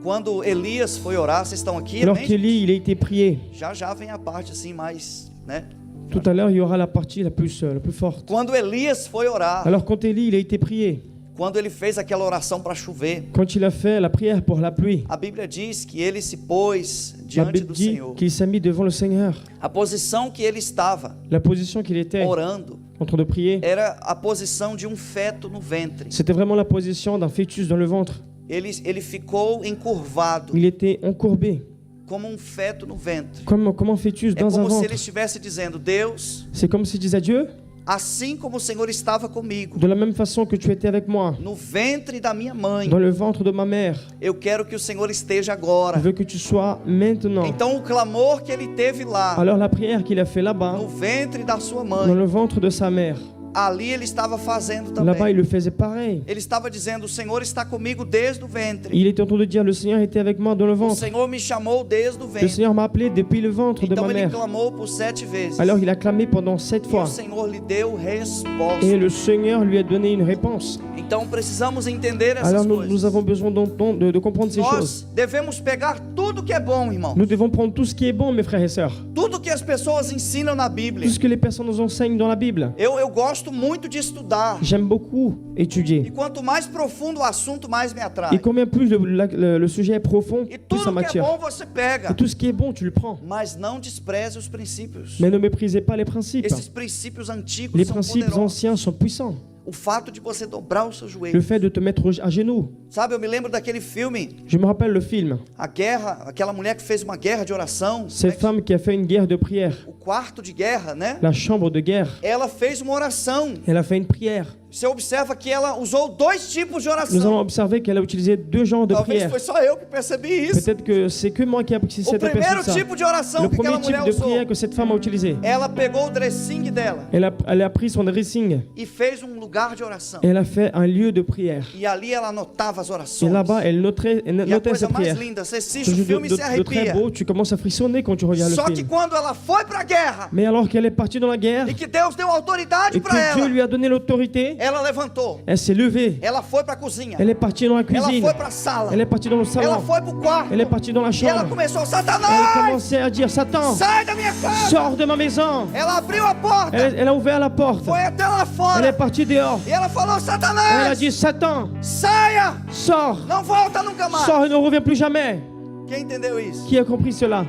Quando Elias foi orar, vocês estão aqui? Alors Amém? qu'Élie, il a été prié. Já vem a parte assim mais, né? Tout à l'heure, il y aura la partie la plus forte. Quando Elias foi orar, Alors quand Élie, il a été prié, quando ele fez aquela oração para chover, quand il a fait la prière pour la pluie, a Bíblia diz que ele se pôs la diante Bible do dit Senhor. qu'il s'est mis devant le Seigneur. A posição que ele estava La position qu'il était orando en train de prier, era a posição de um feto no ventre. c'était vraiment la position d'un fœtus dans le ventre. Ele ficou encurvado, Il était encourbé, como um feto no ventre. comme un fœtus É dans un como se ventre. ele estivesse dizendo: Deus, C'est comme s'il disait à Dieu, assim como o Senhor estava comigo de la même façon que tu étais avec moi, no ventre da minha mãe, dans le ventre de ma mère, eu quero que o Senhor esteja je agora. veux que tu sois maintenant. Então o clamor que ele teve lá, Alors la prière qu'il a fait là-bas, no ventre da sua dans mãe, le ventre de sa mère, ali ele estava fazendo là-bas também. il le faisait pareil. Ele estava dizendo: o Senhor está comigo desde o ventre. Il était en train de dire, le Seigneur était avec moi dans le O ventre. Senhor me chamou desde o Le ventre. Seigneur m'a appelé depuis le ventre de Então ma ele mère. clamou por 7 vezes. Alors il a clamé pendant 7 E o fois. Senhor lhe deu resposta. Et le Seigneur lui a donné une réponse. Então precisamos entender essas Alors nous coisas. avons besoin de comprendre ces choses. Nós devemos pegar tudo que é bom, irmão. Nous devons prendre tout ce qui est bon, mes frères et sœurs. Tudo que as pessoas ensinam na Tout Bíblia. ce que les personnes nous enseignent dans la Bible. Eu gosto muito de estudar. J'aime beaucoup E étudier. quanto mais profundo o assunto, mais me atrai. Et combien plus le sujet est profond, E plus ça tudo que é m'attire. bom você pega. Et tout ce qui est bon, tu le prends. Mas não despreze os princípios. Mais ne méprisez pas les principes. Esses princípios antigos Les são principes poderosos. anciens sont puissants. O fato de você dobrar o seu Le joelho. fait de te mettre à genoux. Sabe, eu me lembro daquele filme, Je me rappelle le film. a guerra, aquela mulher que fez uma guerra de oração. Cette femme qui a fait une guerre de prière, O quarto de guerra, né? la chambre de guerre, Ela fez uma oração. elle a fait une prière. Você observa que ela usou 2 tipos de Nous oração. allons observer qu'elle a utilisé 2 genres de Talvez prières. foi só eu que percebi isso. Peut-être que c'est que moi qui ai O cette primeiro aperçu ça. tipo de oração Le que aquela premier type mulher de usou, prière que cette femme a utilisé, ela pegou o dressing dela elle a pris son dressing e fez um lugar de oração. et elle a fait un lieu de prière. E ali ela anotava as Et orações. là-bas, elle E a notait coisa ses mais prières. linda, você assiste Quelque o chose filme e se de très arrepia. beau, tu commences à frissonner quand tu regardes Só le que film. quando ela foi para a guerra Mais alors qu'elle est partie dans la guerre e que Deus deu autoridade et para que Dieu ela, lui a donné l'autorité, ela levantou. elle s'est levée. Ela foi para a cozinha. Elle est partie dans la Ela cuisine. foi para a sala. Elle est partie dans le Ela salon. foi para o quarto. Elle est partie dans la E ela chambre. começou: Elle Satanás, commençait à dire, Satan, sai da minha casa. sors de ma maison. Ela abriu a porta. Elle a ouvert la porte. Foi até lá Elle est fora. partie dehors. E ela falou: Elle a Satanás, dit, Satan, saia. sors. Não volta nunca mais. Sors et ne reviens plus jamais. Quem entendeu isso? Qui a compris cela?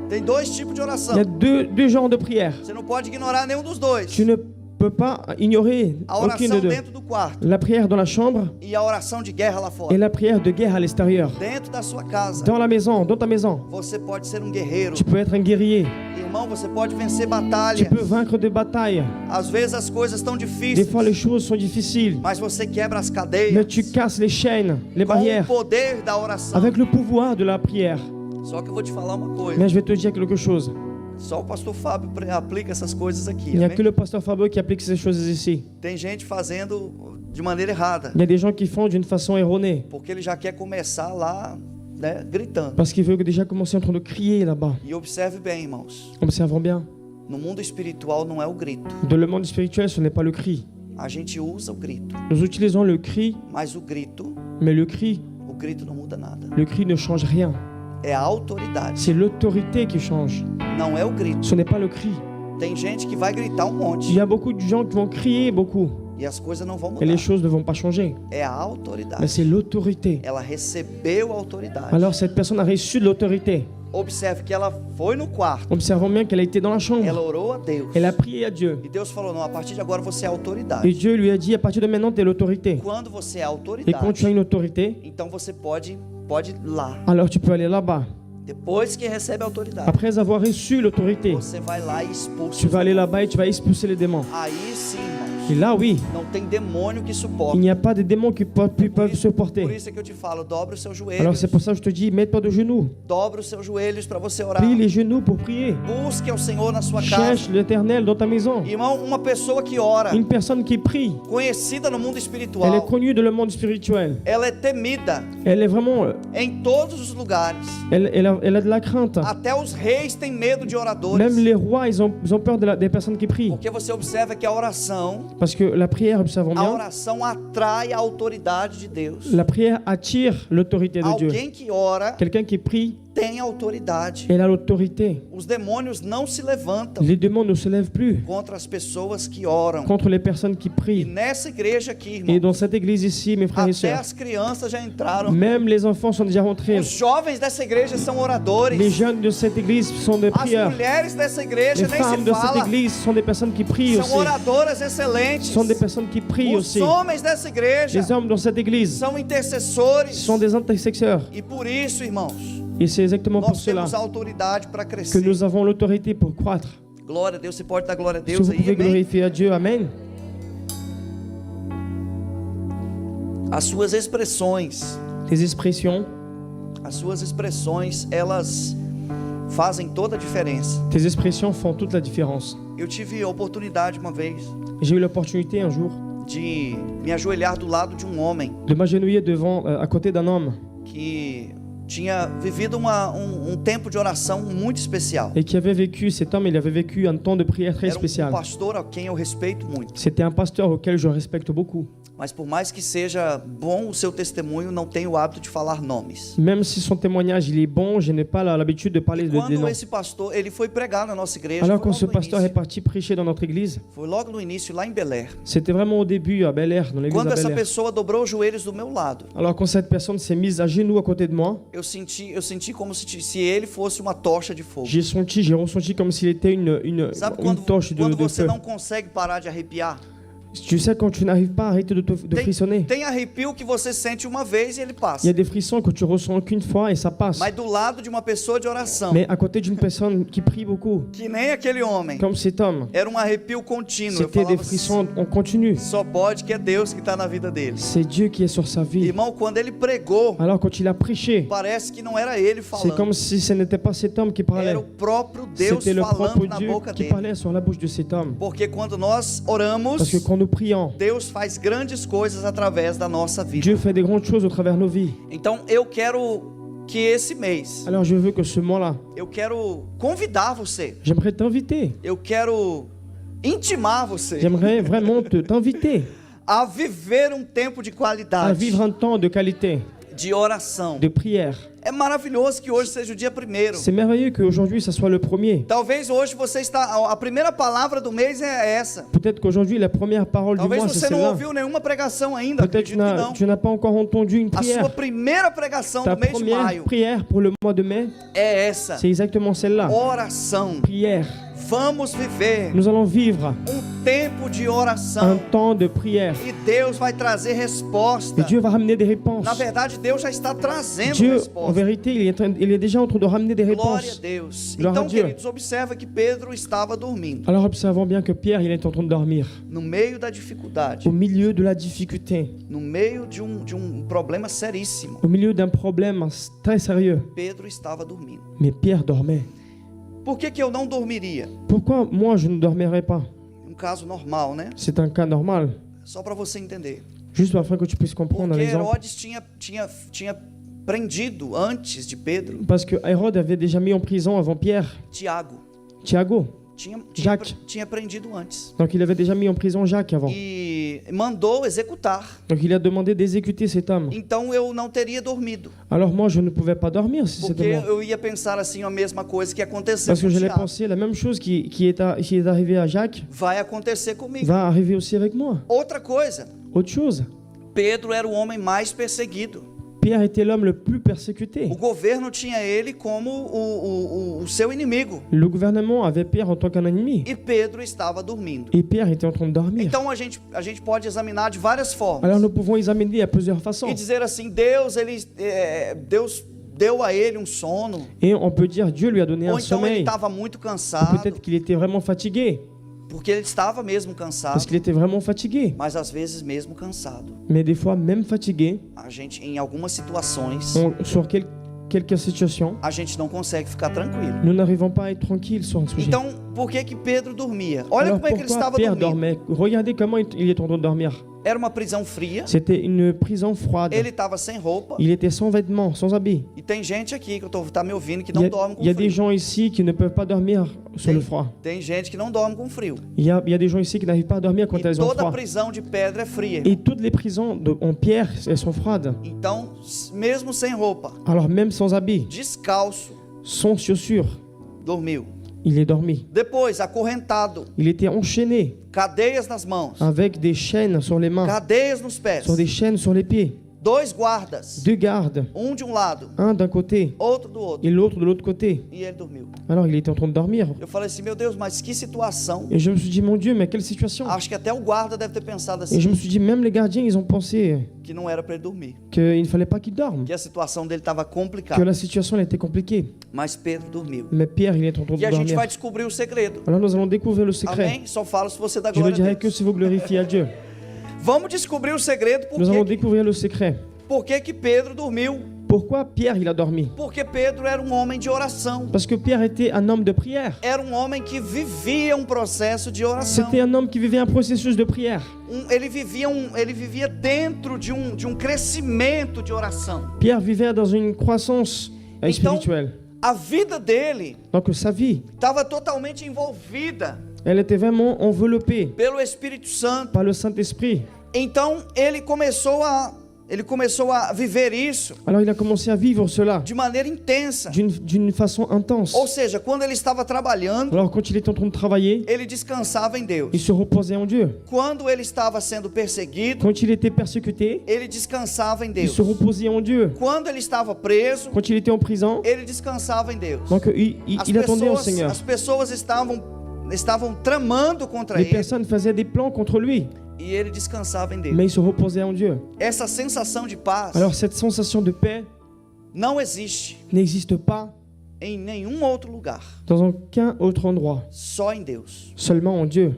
Tem 2 tipos de Il y oração. a deux genres de prières. Você não pode ignorar nenhum dos 2. Tu ne peux pas ignorer A aucune oração des deux. dentro do quarto La prière dans la chambre e a oração de guerra lá et fora. la prière de guerre à l'extérieur. Dentro da sua casa, Dans la maison, dans ta maison, você pode ser um guerreiro. tu peux être un guerrier. Irmão, você pode vencer Tu batalhas. peux vaincre des batailles. Às vezes as coisas estão Des difíceis, fois, les choses sont difficiles. mas você quebra as Mais cadeias tu casses les chaînes, les com o barrières, poder da oração. avec le pouvoir de la prière. Só que eu vou te falar uma coisa. Mais je vais te dire quelque chose. Só o pastor Fábio aplica essas coisas aqui. Il n'y a amém? que le pasteur Fabio qui applique ces choses ici. Tem gente fazendo de maneira errada, Il y a des gens qui font d'une façon erronée. porque ele já quer começar lá, né, gritando. Parce qu'il veut déjà commencer en train de crier là-bas. E observe bem, irmãos. Observons bien. No mundo espiritual não é o grito. Dans le monde spirituel, ce n'est pas le cri. A gente usa o grito, Nous utilisons le cri, mas o grito mais le cri não muda nada. ne change rien. É a autoridade, C'est l'autorité qui change. não é o grito. Ce n'est pas le cri. Tem gente que vai gritar Il monte y a beaucoup de gens qui vont crier beaucoup e as coisas não vão et les mudar. choses ne vont pas changer. É a Mais autoridade. c'est l'autorité. Ela recebeu a autoridade. Alors cette personne a reçu de l'autorité. Observe que ela foi no quarto, Observons bien qu'elle a été dans la ela chambre. orou a Deus. Elle a prié à Dieu. E Deus falou: não, a partir de agora você é Et autoridade. Dieu lui a dit, à partir de maintenant, tu es l'autorité. Quando você é Et quand autoridade, tu as une autorité, então você pode ir lá. alors tu peux aller là-bas. Depois que recebe a autoridade, Après avoir reçu l'autorité, você vai lá e expulsa. tu os vas aller demônios. là-bas et tu vas expulser les démons. Aí sim, irmãos, Et là, oui, não tem demônio que il suporte. n'y a pas de démons qui peuvent Por supporter. isso é que eu te falo, dobra os seus Alors joelhos. c'est pour ça que je te dis, mets-toi de genoux. Dobra os seus joelhos para você orar. Plie les genoux pour prier. Busque ao Senhor na sua casa. Cherche l'Éternel dans ta maison. Irmão, uma pessoa que ora, Une personne qui prie, conhecida no mundo elle est espiritual, connue dans le monde spirituel. ela é temida Elle est vraiment, em todos os lugares. elle a de la crainte. Até os reis têm medo de oradores. Même les rois, ils ont peur des personnes qui prient. Porque você observa que a oração, Parce que la prière, observons a bien, oração atrai a autoridade de Deus. la prière attire l'autorité de Dieu. Alguém que ora Quelqu'un qui prie, tem autoridade. elle a l'autorité. Os demônios não se levantam Les démons ne se lèvent plus contra as pessoas que oram. contre les personnes qui E prient. nessa igreja aqui, Et irmão, dans cette église ici, mes frères et até sœurs, as crianças já entraram. même les enfants sont déjà rentrés. Os jovens dessa igreja são Les oradores. jeunes de cette église sont des As prieurs. mulheres dessa igreja Les nem femmes se de cette fala. église sont des personnes qui prient aussi. São oradoras excelentes. Sont des personnes qui prient Os aussi. homens dessa igreja Les hommes dans cette église são intercessores. sont des intercesseurs. E por isso, irmãos, Et c'est exactement pour nós cela temos autoridade para que crescer. nous avons l'autorité pour croître. Glória a Deus. Você pode dar glória a Si Deus vous aí, pouvez amém? glorifier à Dieu, Amen. As suas expressões, Tes expressões, elas fazem toda a diferença. tes expressions font toute la différence. Eu tive a oportunidade uma vez J'ai eu l'opportunité un jour de me ajoelhar do lado de um homem de m'agenouiller à côté d'un homme que tinha vivido um tempo de oração muito especial. et qui avait vécu, cet homme, il avait vécu un temps de prière très Era um spécial. pastor a quem eu respeito muito. C'était un pasteur auquel je respecte beaucoup. Mas por mais que seja bom o seu testemunho, não tenho o hábito de falar nomes. Même si son témoignage il est bon, je n'ai pas l'habitude de parler des Quando noms. esse pastor, ele foi pregar na nossa igreja, Alors foi quand ce logo no pasteur est início, parti prêcher dans notre église, foi logo no início lá em Bel-Air. c'était vraiment au début à Bel Air, dans l'église Quando à essa Bel Air. pessoa dobrou os joelhos do meu lado, Alors quand cette personne s'est mise à genoux à côté de moi, eu senti como se ele fosse uma tocha de fogo. j'ai ressenti comme s'il était une Sabe torche quando de você feu. não consegue parar de arrepiar? Tu sais quand tu n'arrives pas à arrêter de frissonner. Tem arrepio que você sente uma vez e ele Il y passa. a des frissons que tu ressens qu'une fois et ça passe. Mas do lado de uma pessoa de oração, Mais à côté d'une personne qui prie beaucoup, que nem aquele homem, comme cet homme, era um arrepio contínuo. Eu c'était des falava, frissons en continu. só pode que é Deus que está na vida dele. C'est Dieu qui est sur sa vie. Irmão, quando ele pregou, Alors quand il a prêché, parece que não era ele c'est falando. comme si ce n'était pas cet homme qui parlait. Era o próprio Deus C'était le propre falando na Dieu boca qui dele. parlait sur la bouche de cet homme. Porque quando nós oramos, Parce que quand nous prions, Deus faz grandes coisas através da nossa vida. Dieu fait des grandes choses au travers de nos vies. Então eu quero que esse mês, Alors je veux que ce mois-là, eu quero convidar você. j'aimerais t'inviter. Eu quero intimar você J'aimerais vraiment t'inviter a viver um tempo de à qualidade, vivre un temps de qualité, de oração. de prière. É maravilhoso que hoje seja o dia 1º. C'est merveilleux qu'aujourd'hui, ça soit le premier. Talvez hoje você está, a primeira palavra do mês é essa. Peut-être qu'aujourd'hui, la première parole du Talvez mois, c'est você não celle-là. ouviu nenhuma pregação ainda, Peut-être acredito que não. tu n'as pas encore entendu une A sua prière. primeira pregação Ta do mês de première maio prière pour le mois de mai, é essa. c'est exactement celle-là. Oração. Prière. Vamos viver Nous allons vivre tempo de un oração. temps de prière. E Deus vai trazer resposta. Et Dieu va ramener des réponses. Na verdade, Deus já está trazendo Dieu, en resposta. vérité, il est déjà en train de ramener des Glória a réponses. Deus. Glória Então, a Deus. queridos, observa que Pedro estava dormindo. Alors observons bien que Pierre, il est en train de dormir. No meio da dificuldade. Au milieu de la difficulté. No meio de um problema seríssimo. Au milieu d'un problème très sérieux. Pedro estava dormindo. Mais Pierre dormait. Por que eu não dormiria? Pourquoi moi je ne dormirais pas? Um caso normal, né? C'est un cas normal. Só para você entender. Juste afin que tu puisses comprendre un Porque exemple. Herodes tinha prendido antes de Pedro Parce que Hérode avait déjà mis en prison avant Pierre, Tiago. Thiago. Jacques. Tinha prendido antes. Donc il avait déjà mis en prison Jacques avant. E mandou executar. Donc il a demandé d'exécuter cet homme. Então eu não teria dormido. Alors moi je ne pouvais pas dormir si Porque c'était moi. eu ia pensar assim a mesma coisa que aconteceu Parce com que j'allais Tiago. penser la même chose qui est arrivé à Jacques Vai acontecer comigo. va arriver aussi avec moi. Outra coisa, Autre chose, Pedro era o homem mais perseguido. Pierre était l'homme le plus persécuté. O governo tinha ele como o seu inimigo. Le gouvernement avait Pierre en tant qu'un ennemi. E Pedro estava dormindo. Et Pierre était en train de dormir. Então a gente pode examinar de várias formas. Alors nous pouvons examiner à plusieurs façons. E dizer assim, Deus deu a ele um sono. Et on peut dire Dieu lui a donné Ou un então ele sommeil. estava muito Ou cansado. peut-être qu'il était vraiment fatigué. Porque ele estava mesmo Parce cansado. qu'il était vraiment fatigué. Mas às vezes mesmo cansado. Mais des fois, même fatigué, A gente, em algumas situações, sur quelques situations, a gente não consegue ficar tranquilo. nous n'arrivons pas à être tranquilles sur un sujet. Então, por que Pedro dormia? Olha Alors como é que ele pourquoi estava Pierre dormindo. dormait? Regardez comment il est en train de dormir. Era uma prisão fria. C'était une prison froide. Ele estava sem roupa. Il était sans vêtements, sans habits. E tem gente aqui que tá me ouvindo que Il y não a, dorme com il y a des frio. gens ici qui ne peuvent pas dormir sur le froid. Tem gente que não dorme com frio. Il y a des gens ici qui n'arrivent pas à dormir quand E elles ont toda froid. prisão de pedra é fria. Et toutes les prisons en pierre, elles sont froides. Então, mesmo sem roupa, Alors même sans habits, descalço, sans chaussures, dormiu. il est dormi. Depois, acorrentado, Il était enchaîné cadeias nas mãos, avec des chaînes sur les mains, cadeias nos pés, sur des chaînes sur les pieds. 2 guardas, Deux gardes, um de um lado, un d'un côté outro do outro, et l'autre de l'autre côté. e ele dormiu. Alors il était en train de dormir. Eu falei assim, meu Deus, mas que situação. Et je me suis dit, mon Dieu, mais quelle situation. Acho que até o guarda deve ter pensado Et je assim, me suis dit, même les gardiens, ils ont pensé que não era para ele dormir, qu'il ne fallait pas qu'il dorme, que a situação dele estava que complicada. la situation elle était compliquée. Mas Pedro dormiu. Mais Pierre, il est en train E de a gente dormir. vai descobrir o segredo. Alors nous allons découvrir le secret. Amém? Só falo se você dá Je ne glória a dirai Deus. que si vous glorifiez à Dieu. Vamos descobrir o segredo. Nous allons découvrir le secret. Por que Pedro dormiu? Pourquoi Pierre, il a dormi? Porque Pedro era um homem de oração. Parce que Pierre était un homme de prière. Era um homem que vivia um processo de oração. C'était un homme qui vivait un processus de prière. Ele vivia dentro de um crescimento de oração. Pierre vivait dans une croissance spirituelle. A vida dele Donc sa vie, estava totalmente envolvida elle était vraiment enveloppée pelo Espírito Santo. par le Saint-Esprit. Então ele começou a viver isso Alors il a commencé à vivre cela de maneira intensa. d'une façon intense. Ou seja, quando ele estava trabalhando, Alors quand il était en train de travailler, ele descansava em Deus. il se reposait en Dieu. Quando ele estava sendo perseguido, Quand il était persécuté, ele descansava em il Deus. se reposait en Dieu. Quando ele estava preso, Quand il était en prison, ele descansava em Deus. donc il attendait au Seigneur. As pessoas estavam tramando contra Les ele. personnes faisaient des plans contre lui. e ele descansava em Deus. mais il se reposait en Dieu. Essa sensação de paz Alors cette sensation de paix não existe n'existe pas em nenhum outro lugar, dans aucun autre endroit, só em Deus. seulement en Dieu.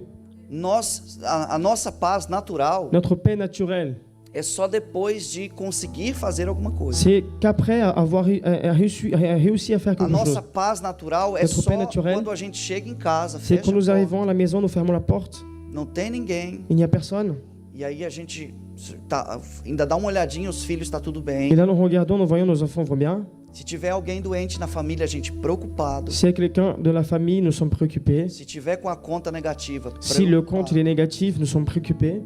A nossa paz natural Notre paix naturelle, é só depois de conseguir fazer alguma coisa. c'est qu'après avoir réussi à faire A quelque nossa chose. paz natural é Notre só paix naturelle, quando a gente chega em casa, C'est fecha quand nous a porta, arrivons à la maison, nous fermons la porte, não tem ninguém, il n'y a personne. e aí a gente ainda dá uma olhadinha, os filhos está tudo bem. Et là, nous regardons, nous voyons nos enfants vont bien. Se tiver alguém doente na família, a gente preocupado. S'il y a quelqu'un de la famille, nous sommes préoccupés. Se tiver com a conta negativa, Si le compte preocupado. il est négatif, nous sommes préoccupés.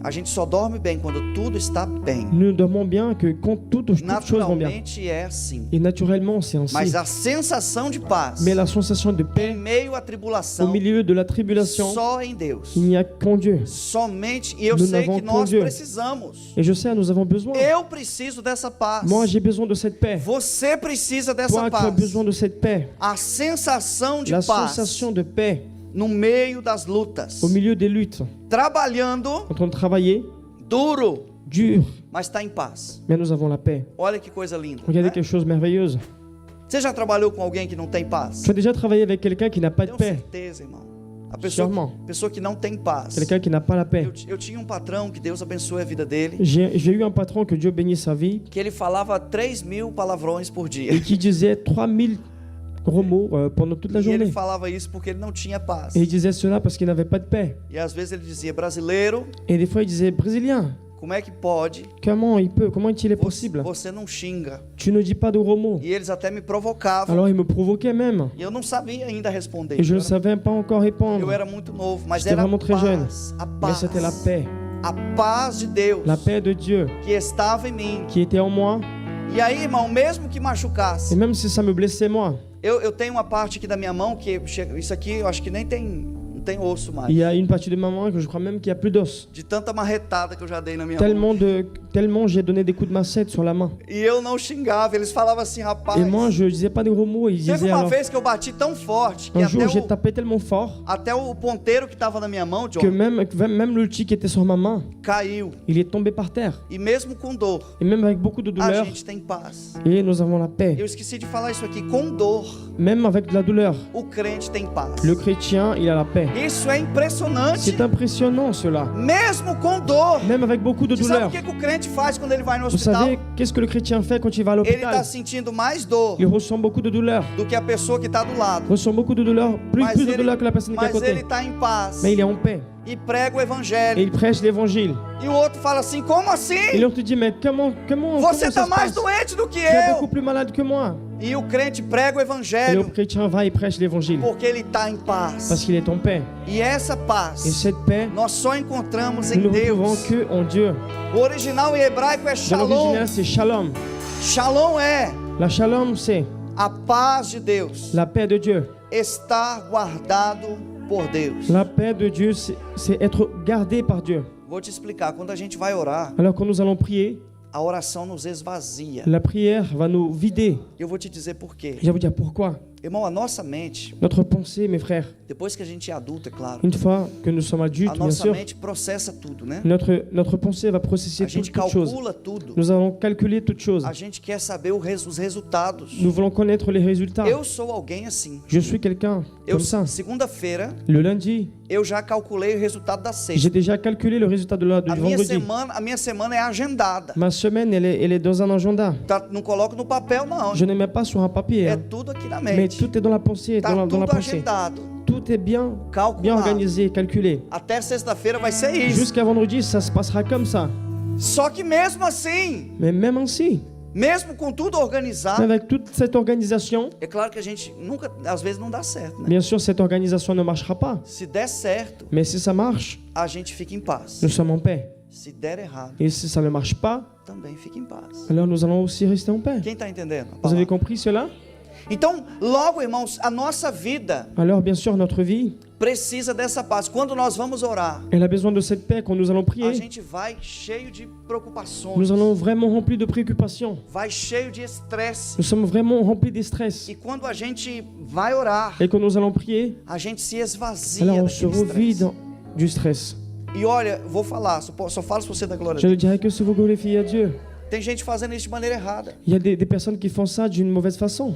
A gente só dorme bem quando tudo está bem. Nous dormons bien que quand toutes choses vont bien. Naturalmente é assim. Et naturellement, c'est ainsi. Mas a sensação de paz Mais la sensation de em paix meio à au tribulação milieu de la tribulation, só em Deus. il n'y a qu'en Dieu. Somente, e eu Nous sei n'avons que nós qu'en Dieu. precisamos. Et je sais, nous avons besoin. Eu preciso dessa paz. Moi, j'ai besoin de cette paix. Você precisa dessa Toi, tu as paz. besoin de cette paix. A sensação de La paz sensation de paix no meio das lutas. au milieu des luttes. Trabalhando En train de travailler, duro, dur, mas está em paz. mais nous avons la paix. Olha que coisa linda. Regardez Né? quelque chose de merveilleuse. Você já trabalhou com alguém que não tem paz? Tu as déjà travaillé avec quelqu'un qui n'a pas de Tenho paix. certeza, irmão. A Sûrement. pessoa que não tem paz. Quelqu'un qui n'a pas la paix. Eu tinha um patrão, que Deus abençoe a vida dele, J'ai eu un patron, que Dieu bénisse sa vie, que ele falava 3.000 palavrões por dia. et qui disait 3000 gros mots pendant toute la E ele journée. falava isso porque ele não tinha paz. Et il disait cela parce qu'il n'avait pas de paix. E às vezes ele dizia, brasileiro, Et des fois, il disait, Brésilien, como é que pode? comment il est possible? Você não xinga. Tu ne dis pas de gros mots. E eles até me provocavam. Alors il me provoquait même. E eu não sabia ainda responder. Et je Eu ne era- savais pas encore répondre. Eu era muito novo, mas J'étais era a vraiment très jeune. paz, a Mais paz, c'était la paix. a paz de Deus La paix de Dieu que estava em mim. qui était en moi. E aí, irmão, mesmo que machucasse, Et même si ça me blessait moi. eu tenho uma parte aqui da minha mão que isso aqui eu acho que nem não tem osso mais. Il y a une partie de ma main que je crois même qu'il n'y a plus d'os. De tanta marretada que eu já dei na minha mão. Tellement j'ai donné des coups de macette sur la main. E eu não xingava, eles falavam assim, rapaz. Et moi, je disais pas des gros mots. Ils Teve disaient uma alors. vez que eu bati tão forte que Un jour, j'ai até tapé tellement fort até o ponteiro que estava na minha mão, John, que même l'outil qui était sur ma main, caiu. il est tombé par terre. E mesmo com dor, Et même avec beaucoup de a douleur, gente tem paz. et nous avons la paix. Eu esqueci de falar isso aqui, com dor, Même avec de la douleur, o crente tem paz. le chrétien, il a la paix. Isso é impressionante. C'est impressionnant cela. Mesmo com dor. Même avec beaucoup de Você sabe douleur. o que o crente faz quando ele vai no Vous hospital? savez, qu'est-ce que le chrétien fait quand il va à Ele está l'hôpital? sentindo mais dor Il ressent beaucoup de douleur. do que a pessoa que está do lado. Ressent beaucoup de douleur, plus de douleur que la personne qui est à mas ele côté. está em paz Mais il est en paix. e prega o Et evangelho. il prêche l'évangile. E o outro fala assim, como Et assim? l'autre te dit, mais comment Você ça está se mais passe? doente do que Tu es beaucoup eu. plus malade que moi. E o crente prega o Et le evangelho chrétien va et prêche l'évangile. porque ele está em Parce paz. qu'il est en paix. E essa Et paz cette paix, nós só encontramos nous em ne retrouvons Deus. que en Dieu. O original em hebraico é Dans shalom. l'original, c'est shalom. Shalom é La shalom, c'est a paz de Deus. la paix de Dieu. Estar guardado por Deus. La paix de Dieu, c'est être gardé par Dieu. Vou te explicar. Quando a gente vai orar, Alors quand nous allons prier, a oração nos esvazia. la prière va nous vider. Eu vou te dizer por quê. Je vais vous dire pourquoi. Irmão, a nossa mente, Notre pensée, mes frères, depois que a gente é adulto, é claro, une fois que nous sommes a adultes, bien nossa sûr, mente processa tudo, né? notre pensée va processer A gente toutes choses. calcula tudo. Nous allons calculer toutes choses. A gente quer saber os resultados. Nous voulons connaître les résultats. Eu sou alguém assim. Je suis quelqu'un Eu, comme ça. segunda-feira, Le lundi, eu já calculei o resultado da sexta. j'ai déjà calculé le résultat du A vendredi. minha semana é agendada. Ma semaine, elle est dans un agenda. Não coloco no papel, não. Je ne mets pas sur un papier, É hein. tudo aqui na Mais mente. tout est dans la pensée, Tá dans tudo la pensée. agendado. Tout est bien Calculado. organisé, calculé. Até sexta-feira vai ser isso. Jusqu'à vendredi, ça se passera comme ça. Só que mesmo assim, Mais même ainsi, mesmo com tudo organizado, avec toute cette organisation, é claro que a gente nunca, às vezes não dá certo, né? bien sûr, cette organisation ne marchera pas. Se der certo, Mais si ça marche, a gente fica em paz. nous sommes en paix. Se der errado, Et si ça ne marche pas, também fica em paz. alors nous allons aussi rester en paix. Quem está entendendo? a Vous avez palavra? compris cela? Então, logo, irmãos, a nossa vida Alors, bien sûr, notre vie, precisa dessa paz. Quando nós vamos orar, elle a besoin de cette paix quand nous allons a prier. gente vai cheio de preocupações, Nous allons vraiment remplis de préoccupations. vai cheio de estresse. Nous sommes vraiment remplis de stress. E quando a gente vai orar, Et quand nous allons prier, a gente se esvazia alors on se daquele revide estresse. du stress. E olha, vou falar, só falo se você dá glória a Je ne Deus. dirai que si vous glorifiez à Dieu. Tem gente fazendo isso de maneira errada. Il y a des personnes qui font ça d'une mauvaise façon.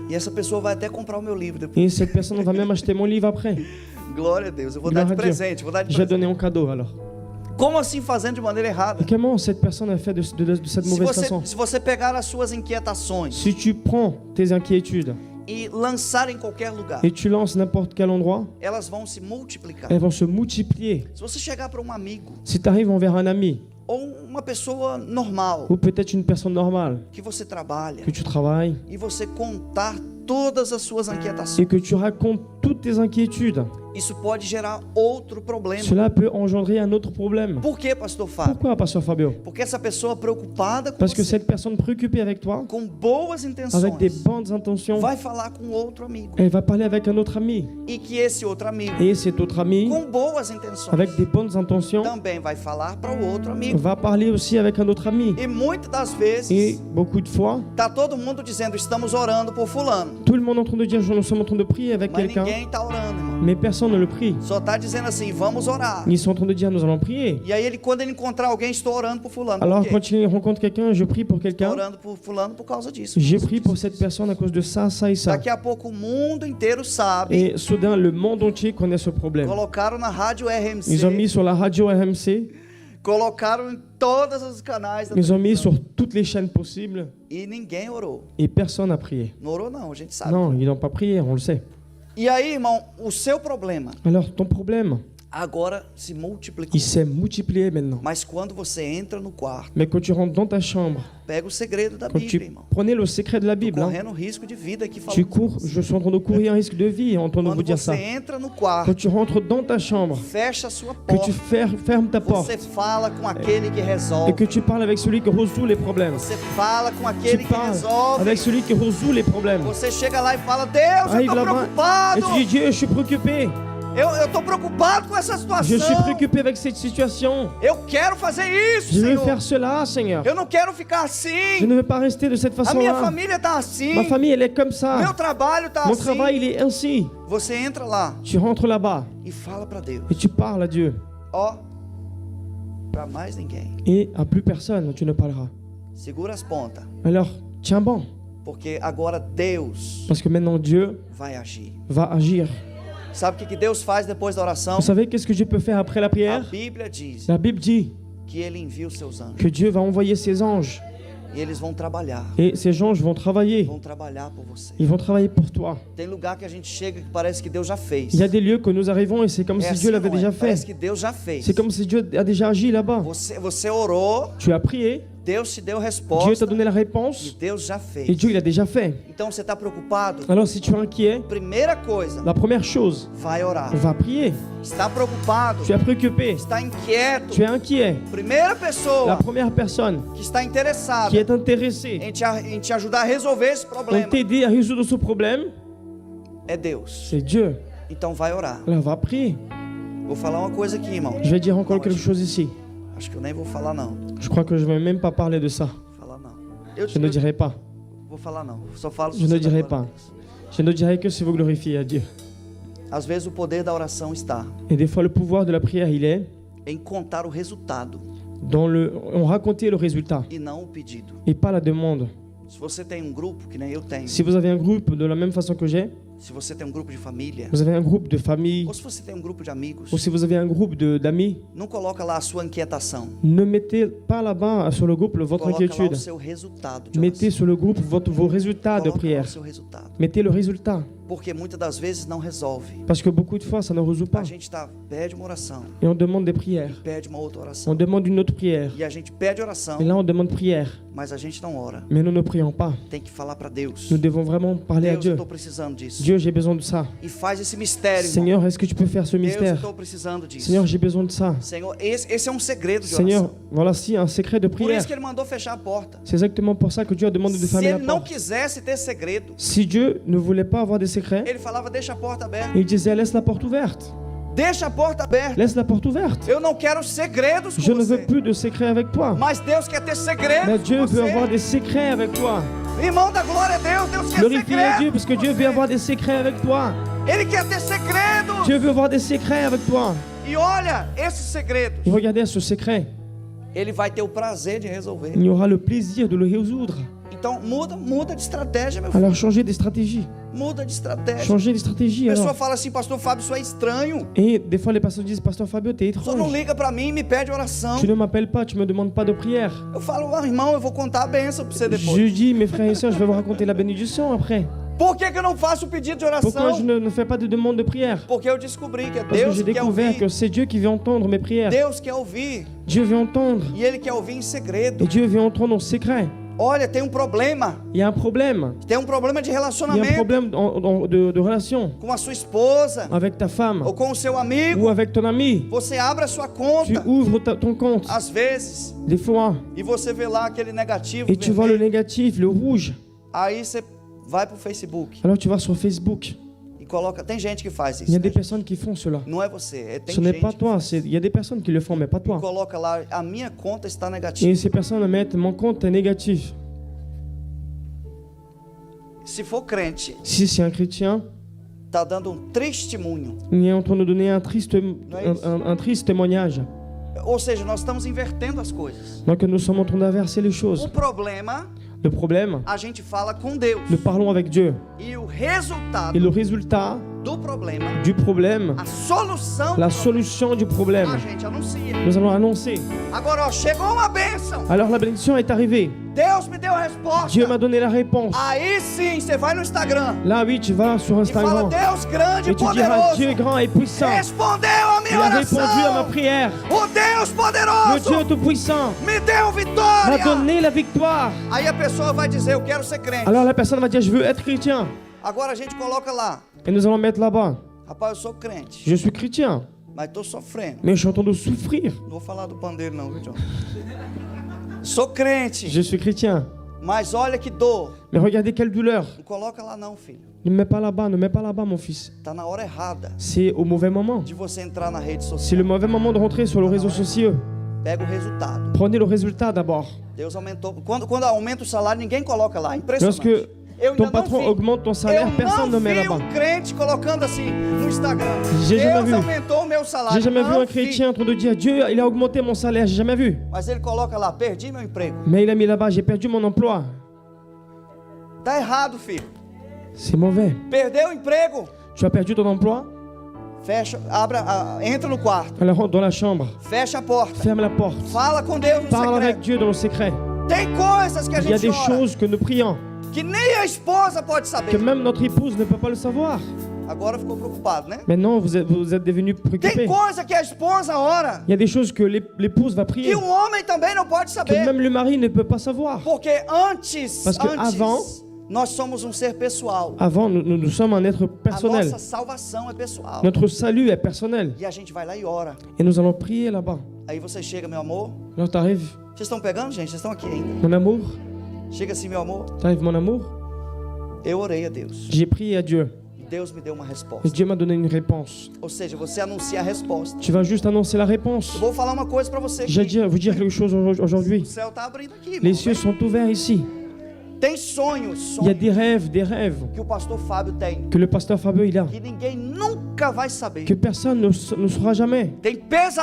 E essa pessoa vai até comprar o meu livro depois. Et cette personne va même acheter mon livre après. Glória a Deus. Eu vou dar Glória de a Deus. presente, vou dar de Je vais presente. donner un cadeau alors. Como assim fazendo de maneira errada? Et comment cette personne a fait de cette mauvaise façon? Se você pegar as suas inquietações Si tu prends tes inquiétudes e lançar em qualquer lugar, et tu lances n'importe quel endroit, elas vão se multiplicar. elles vont se multiplier. Se você chegar para um amigo Si tu arrives envers un ami, ou uma pessoa normal ou peut-être une personne normale, que você trabalha que tu travailles, e você contar todas as suas inquietações, et que tu racontes toutes tes inquiétudes, isso pode gerar outro problema. cela peut engendrer un autre problème. Por que, pastor Fábio? Pourquoi, pasteur Fabio? Porque essa pessoa preocupada com Parce que você, cette personne préoccupée avec toi, com boas avec des intenções, bonnes intentions, vai falar com outro amigo elle va parler avec un autre ami. e que esse outro amigo, Et cet autre ami, com boas intenções, avec des bonnes intentions, também vai falar para o outro amigo. va parler aussi avec un autre ami. E muitas das Et vezes beaucoup de fois, tá todo mundo dizendo estamos orando por fulano, tout le monde est en train de dire nous sommes en train de prier avec mas quelqu'un, ninguém tá orando, irmão. mais personne ne le prie. Só tá dizendo assim, vamos orar. Ils sont en train de dire nous allons prier. E aí quando ele encontrar alguém, estou orando por fulano. Alors Por quê? quand il rencontre quelqu'un, je prie pour Estou quelqu'un, orando por fulano por causa disso. j'ai prié pour cette personne à cause de ça, ça et ça. Daqui a pouco o mundo inteiro sabe. Et soudain, le monde entier connaît ce problème. Colocaram na rádio Ils ont mis RMC, sur la radio RMC, colocaram em todos os canais da ils ont mis televisão. sur toutes les chaînes possibles, E ninguém orou. et personne n'a prié. Não orou não, a gente sabe. Non, ils n'ont pas prié, on le sait. E aí, irmão, o seu problema Alors ton problème, agora se multiplicou. il s'est multiplié maintenant. Mas quando você entra no quarto, Mais quand tu rentres dans ta chambre, pega o segredo da quand Bíblia, tu irmão. prenais le secret de la Bible, hein, Correndo risco de vida aqui tu falando. cours, je suis en train de courir un risque de vie en train de vous Quando dire você ça. entra no Quand quarto, tu rentres dans ta chambre, fecha a sua que tu porta, fermes ta porte você fala com aquele que et resolve. que tu parles avec celui qui résout les problèmes. Você fala com Tu aquele que parles resolve. avec celui qui résout les problèmes. Você chega lá e fala, Deus, eu Arrive tô là-bas preocupado. et tu dis Dieu, je suis préoccupé. Eu tô preocupado com essa Je situação. suis préoccupé avec cette situation. Eu quero fazer isso, Je veux Senhor. faire cela, Seigneur. Eu não quero ficar Je assim. ne veux pas rester de cette A minha façon-là. família tá assim. Ma famille, elle est comme Meu ça. trabalho tá Mon assim. travail, il est ainsi. Você entra lá Tu rentres là-bas e fala para Deus. et tu parles à Dieu. Ó, para mais ninguém. Et à plus personne, tu ne parleras. Segura as pontas, Alors, tiens bon. porque agora Deus Parce que maintenant, Dieu vai agir. va agir. Sabe o que Deus faz depois da oração? Vous savez qu'est-ce que Dieu peut faire après la A prière? Bíblia diz La Bible dit que Ele envia os seus anjos que Dieu va envoyer ses anges. e eles vão trabalhar. Et ces anges vont travailler. Vão trabalhar por você. Ils vont travailler pour toi. Tem lugar que a gente chega que parece que Deus já fez. Il y a des lieux que nous arrivons et c'est comme É si assim Dieu ou l'avait não é? déjà Parece que fait. Deus já fez. C'est comme si Dieu a déjà agi là-bas. Você orou, Tu as prié, Deus te deu Dieu resposta t'a donné la e réponse Deus já et fez. Dieu il a déjà fait. Então você está preocupado? Alors si tu es inquiet, Primeira coisa, la première chose, vai orar. va prier. Está preocupado? Tu es préoccupé, Está inquieto? tu es inquiet. Primeira La pessoa première personne que está qui interessada est intéressée em te ajudar a resolver esse en problema t'aider à résoudre ce problème, é Deus. c'est Dieu. Então vai orar. Alors va prier. Vou falar uma coisa aqui, irmão. Je vais dire encore quelque chose ici. Acho que eu nem vou falar não. Je crois que je ne vais même pas parler de ça. Vou falar não. Eu Je ne dirai pas. vou falar não. Só falo se Je você ne dá dirai glória a pas. Deus. Je ne dirai que si vous glorifiez à Dieu. Às vezes o poder da oração está Et des fois, le pouvoir de la prière, il est em contar o resultado dans on raconter le résultat e não o pedido. et pas la demande. Se você tem um grupo, que nem eu tenho, Si vous avez un groupe de la même façon que j'ai, se você tem um grupo de família, vous avez un groupe de famille, ou se você tem um grupo de amigos, ou si vous avez un groupe d'amis, não coloca lá a sua inquietação. ne mettez pas là-bas sur le groupe votre Coloca lá inquiétude. o seu resultado de Mettez oração. sur le groupe vos résultats de Coloca lá prière. o seu resultado. Mettez le résultat. Porque muitas das vezes não resolve. Parce que beaucoup de fois, ça ne résout A pas. gente pede uma oração, Et on demande des prières. pede uma outra On oração. demande une autre prière. E a gente pede oração, Et là, on demande prière. mas a gente não ora. Mais nous ne prions pas. Tem que falar para Deus. Nous devons vraiment parler à Deus, eu Dieu. estou precisando disso. Dieu, j'ai besoin de ça. E faz esse mistério, irmão. Seigneur, est-ce que tu peux faire ce Deus, eu mystère? estou precisando disso. Seigneur, j'ai besoin de ça. Senhor, esse é um segredo de Seigneur, oração. voilà, si, un secret de Por prière. isso que ele mandou fechar a porta. C'est exactement pour ça que Dieu a demandé de Se fermer la ele não porte. quisesse ter segredo, Si Dieu ne voulait pas avoir des secrets, ele falava, deixa a porta aberta. il disait laisse la porte ouverte. Deixa a porta aberta. Laisse la porte ouverte. Eu não quero segredos Je com ne veux você. plus de secrets avec toi. Mas Deus quer ter segredos Mais com Dieu veut avoir você. des secrets avec toi. Irmão da glória a Deus, Deus quer Glorifie à Dieu segredos parce que com Dieu você. veut avoir des secrets avec toi. Ele quer ter segredos. Dieu veut avoir des secrets avec toi. E olha, esses segredos, Et regardez ce secret. ele vai ter o prazer de resolver. Il y aura le plaisir de le résoudre. Então muda de estratégia, meu filho. Alors changez des stratégies. Muda de estratégia. Changez des stratégies A pessoa alors. fala assim, pastor Fábio, isso é estranho. Et des fois les pasteurs disent, Pasteur Fabio, t'es O senhor não étrange. liga pra mim e me pede oração. Tu ne m'appelles pas, tu me demandes pas de prière. Eu falo, irmão, eu vou contar a bênção pra você Je depois. dis, mes frères et sœurs, je vais vous raconter la bénédiction après. Por que eu não faço o pedido de Pourquoi je oração? ne fais pas de demande de prière? Porque eu descobri que é Parce que Deus j'ai que quer découvert que ouvir. c'est Dieu qui veut entendre mes prières. Deus quer ouvir. Dieu veut entendre. E Ele quer ouvir em segredo. Et Dieu veut entendre en secret. Olha, tem um problema. Il y a un problème. Tem um problema de Il y a un relacionamento problème de relation com a sua esposa avec ta femme ou com o seu amigo. ou avec ton ami. Você abre a sua Tu conta, ouvres ton compte, às vezes, des fois, e você vê lá aquele negativo et tu vois le vermelho. négatif, le rouge. Aí você vai pro Facebook Alors tu vas sur Facebook. e coloca. Tem gente que faz Il y a isso. des Né? personnes qui font cela. Não é você, tem Ce n'est gente pas que toi, faz. il y a des personnes qui le font, mais pas toi. Coloca lá, a minha conta está Et negativa. ces personnes mettent mon compte est négatif. Se for crente, Si c'est un chrétien, tá dando um testemunho. il est en train de donner un triste témoignage. Ou seja, nós estamos invertendo as coisas. Donc nous sommes en train d'inverser les O choses. problema, Le problème, a gente fala com Deus. nous parlons avec Dieu. E o resultado Et le résultat do problema, du problème, a solução la do problema, solution du problème, a gente anuncia. nous allons annoncer. Agora, ó, chegou uma bênção. Alors la bénédiction est arrivée. Deus me deu a resposta. Dieu m'a donné la réponse. Aí sim, você vai no Instagram Là, oui, tu vas sur e fala, Instagram Deus grande e et tu diras poderoso Dieu est grand et puissant. respondeu a Il minha a répondu à ma oração. prière. O Deus Le poderoso Dieu tout-puissant me deu m'a vitória. donné la victoire. Aí a pessoa vai dizer, eu quero ser crente. Alors la personne va dire, je veux être chrétien. Agora a gente coloca lá, Et nous allons mettre là-bas, rapaz, eu sou crente, je suis chrétien, mas tô sofrendo. mais je suis en train de souffrir. Não vou falar do pandeiro não, viu, John? Sou crente, Je suis chrétien. mas olha que dor. Mais regardez quelle douleur. Não coloca lá não, filho. Ne me mets pas là-bas, ne mets pas là-bas, mon fils. Tá na hora errada C'est au mauvais moment. de você entrar na rede C'est social. le mauvais moment de rentrer sur les réseaux sociaux. Pega o resultado. Prenez le résultat d'abord. Deus aumentou. Quando aumenta o salário, ninguém coloca lá. Impressionante. Lorsque Eu ton ainda não patron vi. augmente ton salaire, Eu personne não ne met vi là-bas. um crente colocando assim no Instagram. J'ai jamais Deus vu. aumentou o meu salário. J'ai jamais vu Não un chrétien en train de dire Dieu, il a augmenté mon salaire. J'ai jamais vu. Mas ele coloca lá, perdi meu emprego. Mais il a mis là-bas, j'ai perdu mon emploi. Tá errado, filho. C'est mauvais. Perdeu o emprego. Tu as perdu ton emploi? Fecha, entra no quarto. Alors rentre dans la chambre. Fecha a porta. Ferme la porte. Fala com Deus no Parle avec secreto. Dieu dans le secret. Tem coisas que a Il y a gente des ora choses que nous prions, que nem a esposa pode que saber. même notre épouse ne peut pas le savoir. Agora ficou preocupado, né? Maintenant, vous êtes devenu Tem préoccupé. coisa que a esposa ora Il y a des choses que l'épouse va que prier, o homem também não pode que saber. même le mari ne peut pas savoir. Porque antes, Parce que antes avant- nós somos um ser pessoal. Avant, nous sommes un être A personnel. nossa salvação é pessoal. Notre salut est personnel. E a gente vai lá e ora. Et nous allons prier là-bas. Aí você chega, meu amor. Alors t'arrives, Vocês estão pegando, gente? Vocês estão aqui ainda. mon amour. Chega assim, meu amor. T'arrives, mon amour. Eu orei a Deus. J'ai prié à Dieu. E Deus me deu uma Et resposta. Dieu m'a donné une réponse. Ou seja, você anuncia a resposta. Tu vas juste annoncer la réponse. Eu vou falar uma coisa pra você Je aqui. vais vous dire quelque chose aujourd'hui. O céu tá abrindo aqui, Les irmão. cieux sont ouverts ici. Tem sonhos, Il y a sonhos des rêves que o pastor Fábio tem. que le pasteur Fabio il a, Que ninguém nunca vai saber. que personne ne saura jamais. Tem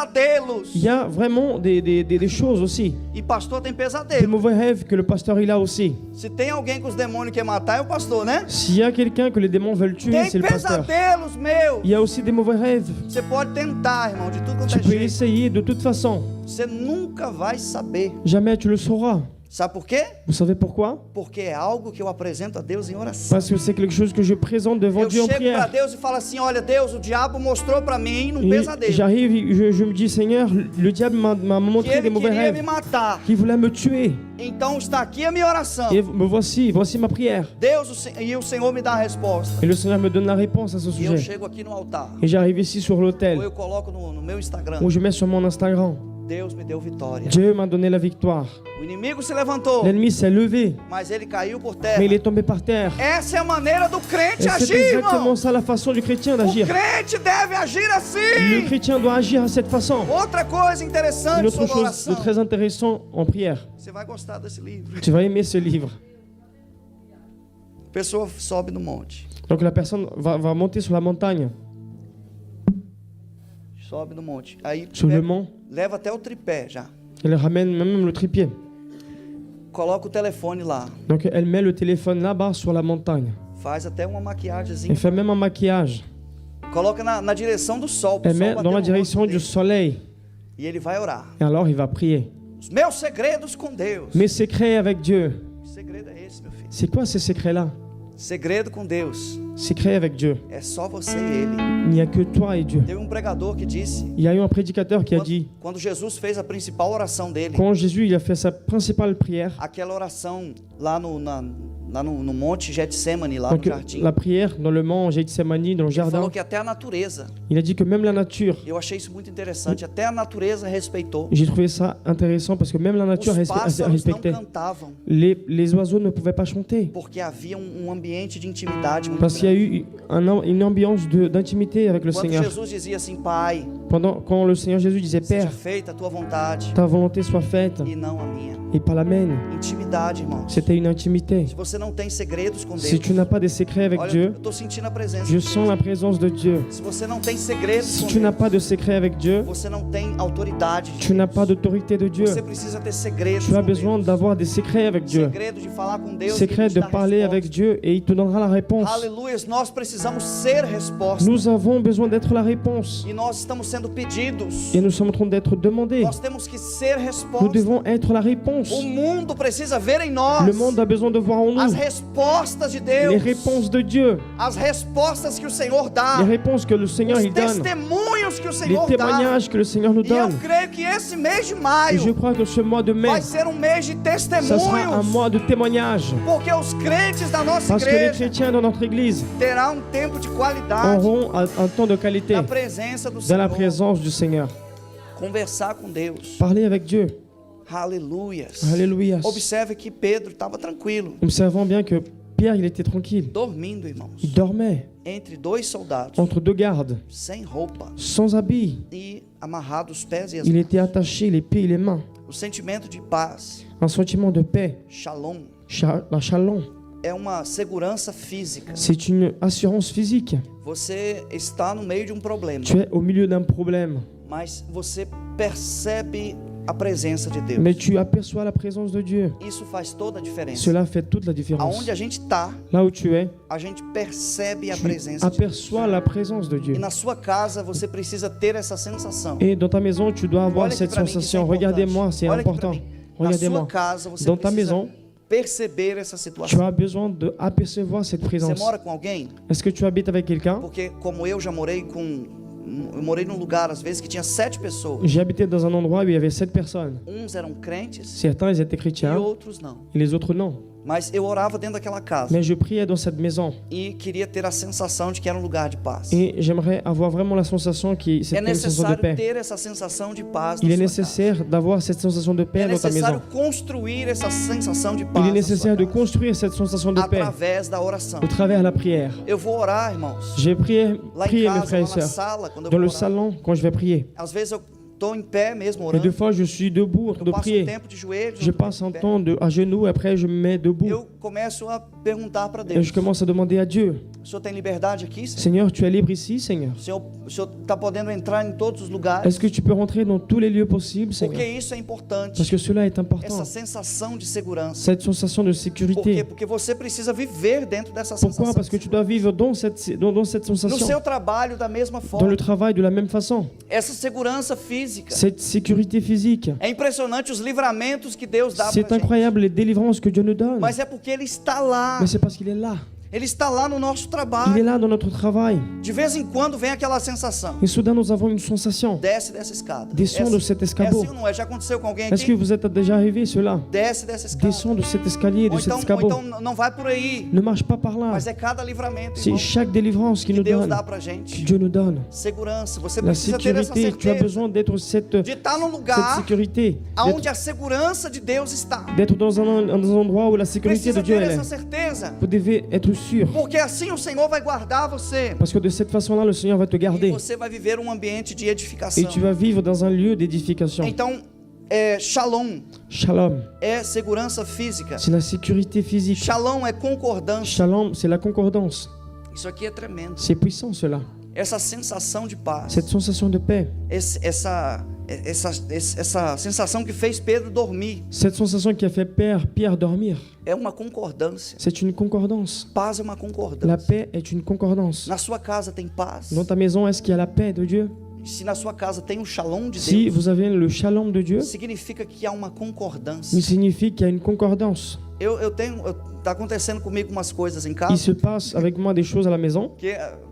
pesadelos. Il y a vraiment des choses aussi, E pastor tem des pesadelo. mauvais rêves que le pasteur il a aussi. Se tem alguém que os demônios querem matar, é o pastor, né? S'il y a quelqu'un que les démons veulent tuer, Tem c'est le pasteur. pesadelos, meu. Il y a aussi des mauvais rêves. Você pode tentar, irmão, de tudo quanto Tu é peux jeito. essayer de toute façon. Você nunca vai saber. Jamais tu le sauras. Sabe por quê? Vous savez pourquoi? Porque é algo que eu apresento a Deus em oração. Parce que c'est quelque chose que je présente devant Eu Dieu en chego para prière. Deus e falo assim: olha, Deus, o diabo mostrou para mim num Et pesadelo j'arrive, je me dis Seigneur, le diable m'a que montré des ele mauvais queria me rêves, matar. qui voulait me tuer. Então está aqui a minha oração. Et me voici ma prière. Deus e o Senhor me dá a resposta. Et le Seigneur me donne la réponse à ce E eu sujet. chego aqui no altar. Et j'arrive ici sur Ou l'autel, eu coloco no meu Instagram. où je mets sur mon Instagram. Deus me deu vitória. Dieu m'a donné la victoire. O inimigo se levantou, L'ennemi s'est levé, mas ele caiu por terra. mais il est tombé par terre. Essa é a maneira do Et crente c'est agir, exactement irmão. ça la façon du chrétien O d'agir. crente deve agir Le assim. chrétien doit agir à cette façon. Outra coisa Une interessante autre sobre a chose de oração. très intéressant en prière. Você vai gostar desse livro. Tu vas aimer ce livre. A pessoa sobe no monte. Donc la personne va monter sur la montagne. sobe no monte. Aí sur le mont. leva até o tripé já. Elle ramène même le trépied. Coloca o telefone lá. Donc elle met le téléphone là-bas sur la montagne. Faz até uma maquiagemzinha. Elle fait même un maquillage. Coloca na direção do sol. pro Elle sol met bater dans la no rosto direction dele. du soleil. E ele vai orar. Et alors il va prier. Os meus segredos com Deus. Mes secrets avec Dieu. Que segredo é esse, meu filho? C'est quoi ces secrets-là? Segredo com Deus Secrets avec Dieu. é só você e ele. Il n'y a que toi et Dieu. Teve um pregador que disse, Il y a eu un prédicateur qui a dit, quando Jesus fez a principal oração dele, quand Jésus il a fait sa principale prière, aquela oração lá no monte Getsemane, lá no donc jardim, la prière dans le mont Gethsemane, dans le ele falou jardin, que até a natureza, il a dit que même la nature, eu achei isso muito interessante, até a natureza respeitou. j'ai trouvé ça intéressant parce que même la nature Os pássaros não respectait. cantavam, Les oiseaux ne pouvaient pas chanter porque havia um ambiente de intimidade muito parce qu'il y a grande. eu une ambiance d'intimité avec le Quando Seigneur. Jesus dizia assim, Pai, Quand le Seigneur Jésus disait, seja Père, feita a tua vontade ta volonté soit faite e não a minha. et pas la mienne. Intimidade, irmãos. C'était une intimité. Se você não tem segredos com Si Deus, tu n'as pas des secrets avec olha, Dieu, eu estou sentindo a presença je de sens la Deus. présence de Dieu. Se você não tem segredos Si com tu n'as Deus, pas de secret avec Dieu, você não tem autoridade de tu n'as Deus. pas d'autorité de Dieu. Você precisa ter segredos Tu as com besoin Deus. d'avoir des secrets avec Dieu. Segredo de falar com Deus e Secret Ele te de dá parler resposta. avec Dieu et il te donnera la réponse. Aleluia, nós precisamos ser resposta. Nous avons besoin d'être la réponse. E nós estamos sendo pedidos. Et nous sommes en train d'être demandés. Nós temos que ser Nous resposta. devons être la réponse. O mundo precisa ver em nós Le monde a besoin de voir en as nous respostas de les Deus. réponses de Dieu. As respostas que o Senhor dá. Les réponses que le Seigneur Os il donne. testemunhos que o Les Senhor dá. témoignages que le Seigneur nous E eu donne. creio que esse mês de Et je maio crois que ce mois de mai, vai ser um mês de ça sera un testemunhos. mois de témoignages. Porque os crentes da nossa Parce que les igreja chrétiens dans notre église terão um tempo de qualidade auront un temps de qualité na presença do dans la Senhor. présence du Seigneur. Conversar com Deus. Parler avec Dieu. Aleluias. Alléluia. Observe que Pedro estava tranquilo, Observons bien que Pierre, il était tranquille. dormindo, irmãos, Il dormait entre dois soldados, entre deux gardes, sem roupa sans habit. e amarrado os pés e as Il mãos. était attaché les pieds et les mains. O sentimento de paz, Un sentiment de paix, shalom, la shalom. é uma segurança física. C'est une assurance physique. Você está no meio de um problema, Tu es au milieu d'un problème, mas você percebe a presença de Deus. mais tu aperçois la présence de Dieu. Isso faz toda a diferença. Cela fait toute la différence. Aonde a gente está, Là où tu es, a gente percebe a tu presença de Deus. aperçois la présence de Dieu. E na sua casa você precisa ter essa sensação. Et dans ta maison, tu dois avoir Olha aqui cette pra mim, que isso é sensation. importante. Regardez-moi, c'est Olha aqui pra important. mim. Na sua Regardez-moi. casa você Dans ta precisa maison, perceber essa tu situação. as besoin d'apercevoir cette Você présence. mora com alguém? Est-ce que tu habites avec quelqu'un? Porque como eu já morei eu morei num lugar às vezes que tinha 7 pessoas. J'ai habité dans un endroit où il y avait 7 personnes. Uns eram crentes Certains, ils étaient e chrétiens, outros não. et les autres non. Mas eu orava dentro daquela casa Mais je priais dans cette maison. e queria ter a sensação de que era um lugar de paz. Et j'aimerais avoir vraiment la sensation que É c'est une sensation de necessário paix. ter essa sensação de paz Il na est sua nécessaire d'avoir cette sensation de paix casa. É dans ta necessário maison. construir essa sensação de paz Il est na nécessaire sua de casa, construire cette sensation de paix através da oração. au travers de la prière. Eu vou orar, irmãos. J'ai prié, Lá em mes casa, frères et lá na sœurs, sala, quando eu dans vou le orar. salon quand je vais prier. Às vezes eu estou em pé mesmo Et orando. deux fois, je suis debout en train Eu de passo um prier. tempo de joelhos. Je outro tempo passe un de pé. temps à genoux, après je me mets debout. Eu começo a perguntar para Et Deus. je commence à demander à Dieu, O Senhor tem liberdade aqui, Senhor? Seigneur, tu es libre ici, Seigneur. O Senhor está podendo entrar em todos os lugares? Est-ce que tu peux rentrer dans tous les lieux possibles, Porque Seigneur? isso é importante. Parce que cela est important. Essa sensação de segurança. Cette sensation de Por quê? sécurité. Porque você precisa viver dentro dessa Pourquoi? sensação. Parce que tu dois vivre dans cette No sensation. seu trabalho da mesma Dans forma. le travail de la même façon. Essa segurança física. Cette sécurité physique. É impressionante os livramentos que Deus dá C'est pra gente. incroyable les délivrances que Dieu nous donne. Mas é porque Ele está lá. Mais c'est parce qu'il est là. Ele está lá no nosso Il est trabalho. là dans notre travail. De vez em quando vem aquela sensação. Et soudain, nous avons une sensation. Desce dessa escada. Descends de cet É escabeau. assim ou não é? Já aconteceu com alguém Est-ce que aqui? vous êtes déjà arrivé, cela? Desce dessa escada. Descends de cet escalier, de Ou cet então escabeau. não vai por aí. Ne marche pas par là. Mas é cada livramento, C'est irmão, chaque délivrance qui que nous Deus donne, dá pra que gente. Dieu nous donne. Segurança. Você La precisa ter essa sécurité, tu as certeza besoin d'être de estar num cette lugar sécurité, onde a segurança de Deus está. d'être dans un endroit où la sécurité de Precisa Dieu ter elle essa est. certeza. Vous devez être sûr, Porque assim o Senhor vai guardar você. parce que de cette façon-là, le Seigneur va te E garder você vai viver um ambiente de et edificação. tu vas vivre dans un lieu d'édification. Então, shalom Shalom, é segurança física. c'est la sécurité physique. Shalom é concordância. Shalom, c'est la concordance. Isso aqui é tremendo. C'est puissant cela. essa sensação de paz, cette sensation de paix, essa sensação que fez Pedro dormir, cette sensation qui a fait Pierre dormir, é uma concordância. c'est une concordance. Paz é uma La concordância. paix est une concordance. Na sua casa tem paz? Dans ta maison, est-ce qu'il y a la paix de Dieu? Se na sua casa tem o shalom de Si Deus, vous avez le shalom de Dieu, significa que há uma concordância. il signifie qu'il y a une concordance. Tá acontecendo comigo umas coisas em casa, Il se passe avec moi des choses à la maison. que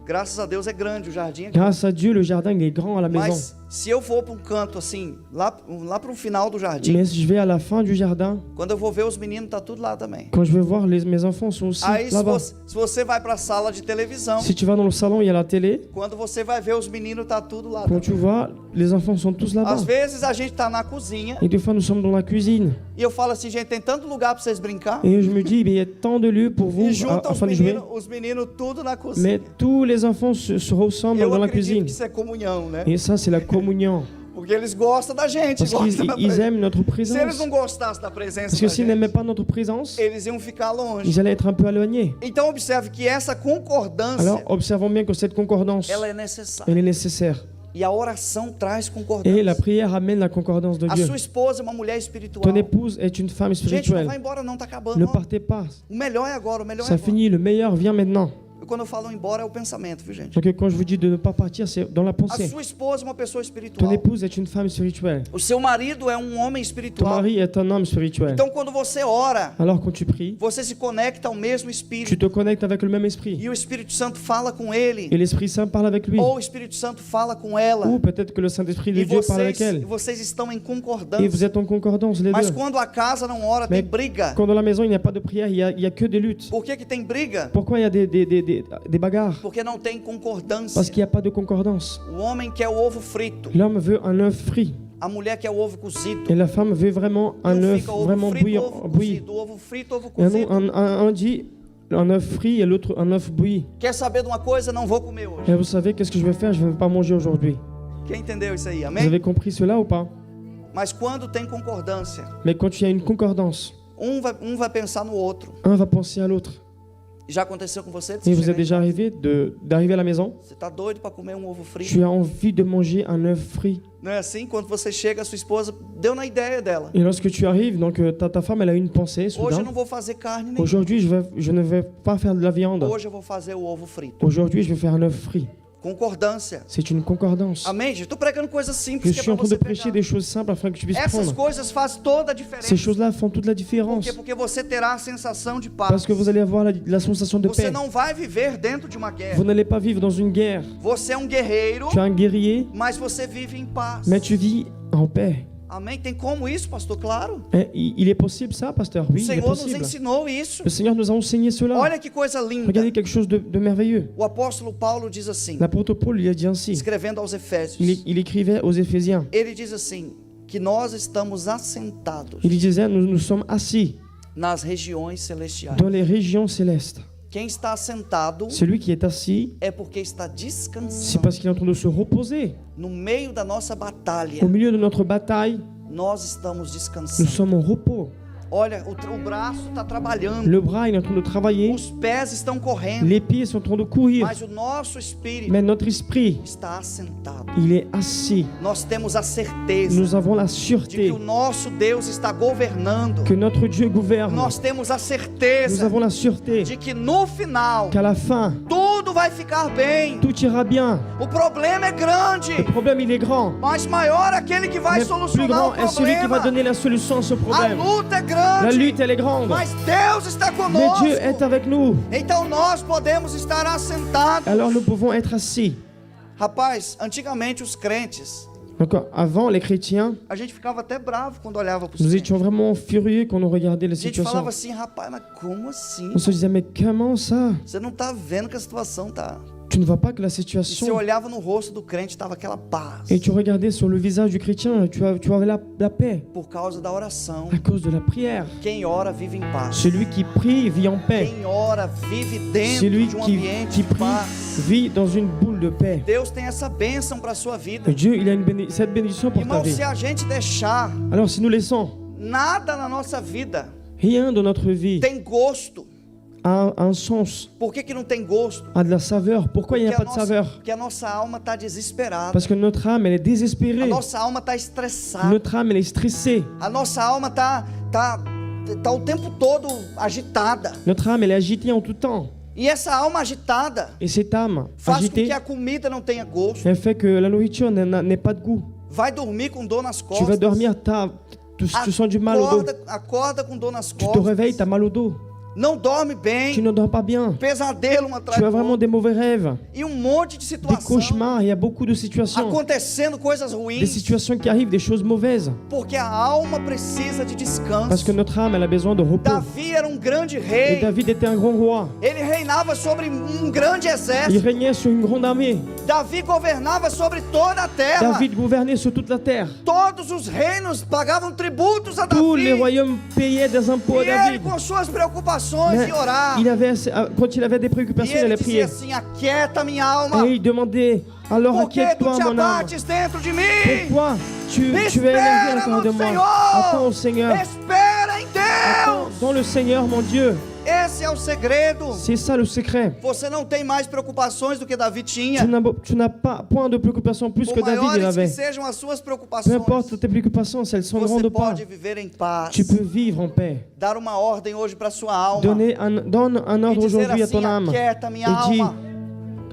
graças a Deus é grande o jardim aqui. Grâce à Dieu, le jardin il est grand à la maison. Mas se eu for para um canto assim, lá para o final do jardim, Mais si je vais à la fin du jardin, quando eu vou ver os meninos, tá tudo lá também. quand je vais voir, mes enfants sont aussi Aí là-bas. se você vai para a sala de televisão, Si tu vas dans le salon, il y a la télé. quando você vai ver os meninos, tá tudo lá Quand também. tu vois, les enfants sont tous là-bas. Às vezes a gente tá na cozinha Et des fois, nous sommes dans la cuisine. e eu falo assim, gente, tem tanto lugar para vocês brincar. Et je me dis, mais il y a tant de lieux pour vous E junta afin de jouer. os meninos tudo na Mais cozinha. tous les enfants se ressemblent Eu dans la acredito cuisine. que isso é comunhão, né? Et ça, c'est la communion. Porque eles gostam da gente, Parce gostam da qu'ils ils presença. aiment notre Se eles présence. não gostassem da presença Parce que da s'ils gente, n'aimaient pas notre présence, eles iam ficar longe. ils allaient être un peu éloignés. Então observe que essa concordância, Alors, observons bien que cette concordance, ela é necessária. elle est nécessaire. E a oração traz Et la concordância. prière amène la concordance de A Dieu. sua esposa é uma mulher espiritual. Ton épouse est une femme Gente, não spirituelle. vai embora não, tá acabando. Ne ó. partez pas. O melhor é agora, o melhor é Ça agora. finit. Le meilleur vient maintenant. E quando eu falo embora é o pensamento, viu gente? Donc quand je vous dis de ne pas partir, c'est dans la A pensée. sua esposa é uma pessoa Ton espiritual. épouse est une femme spirituelle. O seu marido é um homem Ton espiritual. mari est un homme spirituel. Então quando você ora, Alors quand tu pries, você se conecta ao mesmo tu Espírito. te connectes avec le même esprit. E o Espírito Santo fala com ele. Et l'Esprit Saint parle avec lui. Ou o Espírito Santo fala com ela. Ou peut-être que le Saint-Esprit de E Dieu parle avec vocês, elle. vocês estão em Et vous concordância. êtes en concordance, les Mas deux. quando a casa não ora, tem Mais briga. quand dans la maison il n'y a pas de prière, il y a que des luttes. Por que tem briga? Pourquoi il y a des bagarres? Porque não tem concordância. Parce qu'il n'y a pas de concordance. O homem quer o ovo frito. L'homme veut un œuf frit. A mulher quer o ovo cozido. Et la femme veut vraiment un Não œuf fica ovo vraiment frito, bouillant, ovo bouilli. cozido. Ovo frito, ovo Et cozido. un dit un œuf frit et l'autre un œuf bouilli. Quer saber de uma coisa? Não vou comer hoje. Et vous savez qu'est-ce que je vais faire? Je ne vais pas manger aujourd'hui. Quem entendeu isso aí? Vous Amém? avez compris cela ou pas? Mas quando tem concordância, Mais quand il y a une concordance, um vai pensar no outro. un va penser à l'autre. Já aconteceu com você? Et vous est déjà arrivé d'arriver à la maison? Você tá doido para comer um ovo frito? Tu as envie de manger un œuf frit. Não é assim? Quando você chega, a sua esposa deu na ideia dela. Et lorsque tu arrives, donc ta femme elle a une pensée Hoje eu soudain. não vou fazer carne nenhuma. Aujourd'hui je ne vais pas faire de la viande. Hoje eu vou fazer o ovo frito. Aujourd'hui je vais faire un œuf frit. Concordância. C'est une concordance. Amém? Estou pregando coisas Je simples que é suis en para train de você prêcher pegar. des choses simples afin que tu puisses Essas prendre. coisas fazem toda a Ces diferença. choses-là font toute la Por différence. quê? Porque você terá a sensação de Parce paz. que vous allez avoir la sensation de Você paix. não vai viver dentro de uma guerra. Vous n'allez pas vivre dans une guerre. Você é um guerreiro, Tu es un guerrier, mas você vive em paz. mais tu vis en paix. Amém? Tem como isso, pastor? Claro. Il est possible ça, pasteur? O Oui, il est Senhor nos possible. ensinou isso. Le Seigneur nous a enseigné cela. Olha que coisa linda. Regardez quelque chose de merveilleux. O apóstolo Paulo diz assim, L'apôtre Paul, il a dit ainsi. escrevendo aos Efésios. Il écrivait aux Éphésiens. Ele diz assim, que nós estamos assentados Il disait, nous sommes assis nas regiões celestiais. dans les régions célestes. Quem está assentado Celui qui est assis, é porque está c'est descansando. parce qu'il est en train de se reposer. No meio da nossa batalha, Au milieu de notre bataille, nós estamos nous descansando. sommes en repos. Olha, o braço está trabalhando, Le bras, il est en train de travailler. os pés estão correndo, Les pieds sont en train de courir. mas o nosso espírito Mais notre esprit, está assentado. il est assis. Nós temos a certeza Nous avons la de sûreté que o nosso Deus está governando. que notre Dieu gouverne. Nós temos a Nous certeza avons la sûreté de que no final qu'à la fin, tudo vai ficar bem. tout ira bien. O problema é grande, Le problème, il est grand. mas maior aquele que vai Mais plus solucionar grand o est celui qui va problema. donner la solution à ce A problème. luta é La grande, lutte, elle est grande. mas Deus está Mais Dieu est conosco. avec nous. Então nós podemos estar assentados. Alors nous pouvons être assis. Rapaz, antigamente os crentes, Donc avant, les chrétiens, a gente ficava até bravo quando olhava para os nous crentes. étions vraiment furieux quand on regardait la A gente situation. falava assim, rapaz, mas como assim? On se disait, mais comment ça? Você não está vendo que a situação tá. Tu ne vois pas que la E você situation... olhava no rosto do crente, estava aquela paz. Et tu regardais sur le visage du chrétien, tu avais la paix Por causa da oração. à cause de la prière. Quem ora vive em paz. Celui qui prie vit en paix. Quem ora vive dentro Celui de um qui ambiente de prie paz. vit dans une boule de paix. Deus tem essa bênção para a sua vida. Dieu, il a cette bénédiction pour ta Irmão, vie. se a gente deixar Alors si nous laissons nada na nossa vida rien dans notre vie tem gosto, a un sens, Por que não tem gosto? a de la saveur. Pourquoi il n'y a pas de saveur? Porque a nossa alma está desesperada. Parce que notre âme, elle est A désespérée. nossa alma está estressada. Notre âme, elle est stressée. A nossa alma tá o tempo todo agitada. Notre âme, elle est agitée en tout temps. E essa alma agitada Et cette âme faz com que agitée, a comida não tenha gosto. elle fait que la nourriture n'ait pas de goût. Vai dormir com dor nas Tu costas. vas dormir, tu sens du mal au dos. Acorda com dor nas Tu te costas. réveilles, tu as mal au dos. Não dorme Tu bem. ne dors pas bien. Pesadelo um atrás Tu as do vraiment outro. des mauvais rêves, E monte de des situações cauchemars. Il y a beaucoup de situations. acontecendo, coisas Des ruins. situations qui arrivent, des choses mauvaises. Porque a alma precisa de Parce descanso. que notre âme, elle a besoin de repos. Davi era grande Et rei. David était un grand roi. Ele reinava sobre grande Il exército. régnait sur une grande armée. Davi governava sobre toda a terra. David gouvernait sur toute la terre. Todos os reinos pagavam tributos a Tous les Davi. royaumes payaient des impôts à E ele, David. com suas preocupações, Mais ia orar. quand il avait des E préoccupations, il ele allait dizia prier. assim: aquieta minha alma. Et il demandait, alors Por que tu inquiète-toi te mon âme. abates dentro de mim? Pourquoi tu es énervé à Espera l'intérieur de no moi? Attends au Senhor. Seigneur. Espera em Attends Deus. dans le Seigneur, mon Dieu. Esse é o segredo. C'est ça le secret. Você não tem mais preocupações do que Davi tinha. Tu n'as pas point de préoccupation plus que Por David il maiores que avait. sejam as suas Peu preocupações, importe tes préoccupations, si elles sont grandes você ou pas, pode viver em paz. tu peux vivre en paix. Dar uma ordem hoje para sua alma. Donne un E ordre dizer aujourd'hui à assim: ton âme. aquieta minha Et dis, alma.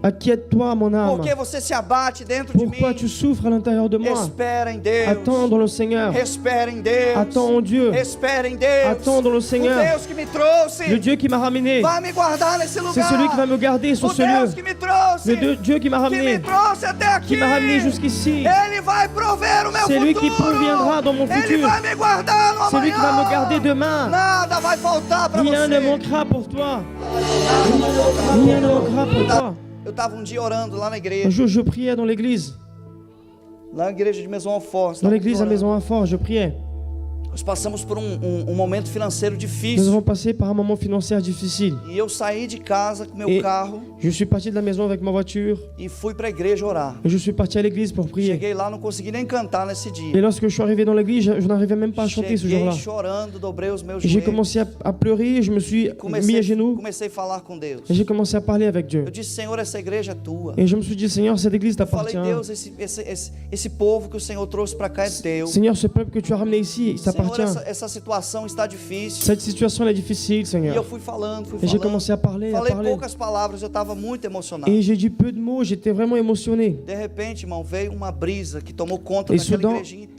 inquiète-toi mon âme. Por que você se abate dentro de Pourquoi mim? tu souffres à l'intérieur de moi? Espera em Deus. Attends dans le Seigneur. Espera em Deus. Attends en Dieu. Espera em Deus. Attends dans le O Seigneur. Deus que me trouxe Le Dieu qui m'a ramené, vai me guardar nesse lugar. c'est celui qui va me garder O sur ce Deus lieu. que me trouxe, Le Dieu qui m'a que me ramené, trouxe até aqui. qui m'a ramené jusqu'ici. Ele vai prover o meu C'est futuro. lui qui proviendra dans mon Ele futur. vai me guardar no C'est lui qui va amanhã. me garder demain. Nada vai faltar para Rien ne você. manquera pour toi. Rien ne manquera pour toi. Eu estava dia orando lá na Un igreja. jour, je priais dans l'église. Lá na igreja de Maison Alfort. Dans l'église à Maison Fort, je priais. Nós passamos por momento financeiro Nous difícil. avons passé par un moment financier difficile. E eu saí de casa com meu E- carro Je suis parti de la maison avec ma voiture e fui para a igreja orar. et je suis parti à l'église pour prier. Cheguei lá, não consegui nem cantar nesse Et dia. lorsque je suis arrivé dans l'église, je n'arrivais même pas à chanter ce Cheguei jour-là. chorando, dobrei os meus Et j'ai joelhos. commencé à pleurer, je me suis mis à genoux Comecei a falar com Deus. et j'ai commencé à parler avec Dieu. Eu disse: Senhor, essa igreja é tua. Et je me suis dit, Seigneur, cette église Eu falei: t'appartient. Deus, esse povo que o Senhor trouxe para cá é teu. Seigneur, ce peuple que tu as ramené ici, il Senhor, t'appartient. essa situação está difícil. Cette situation elle est difficile, E eu Seigneur. fui falando, Et j'ai commencé à parler, à Falei parler. poucas palavras, eu estava muito emocionado. Et j'ai dit peu de mots, j'étais vraiment émotionné. De repente, irmão, veio uma brisa que tomou conta E daquela soudain, igrejinha inteira.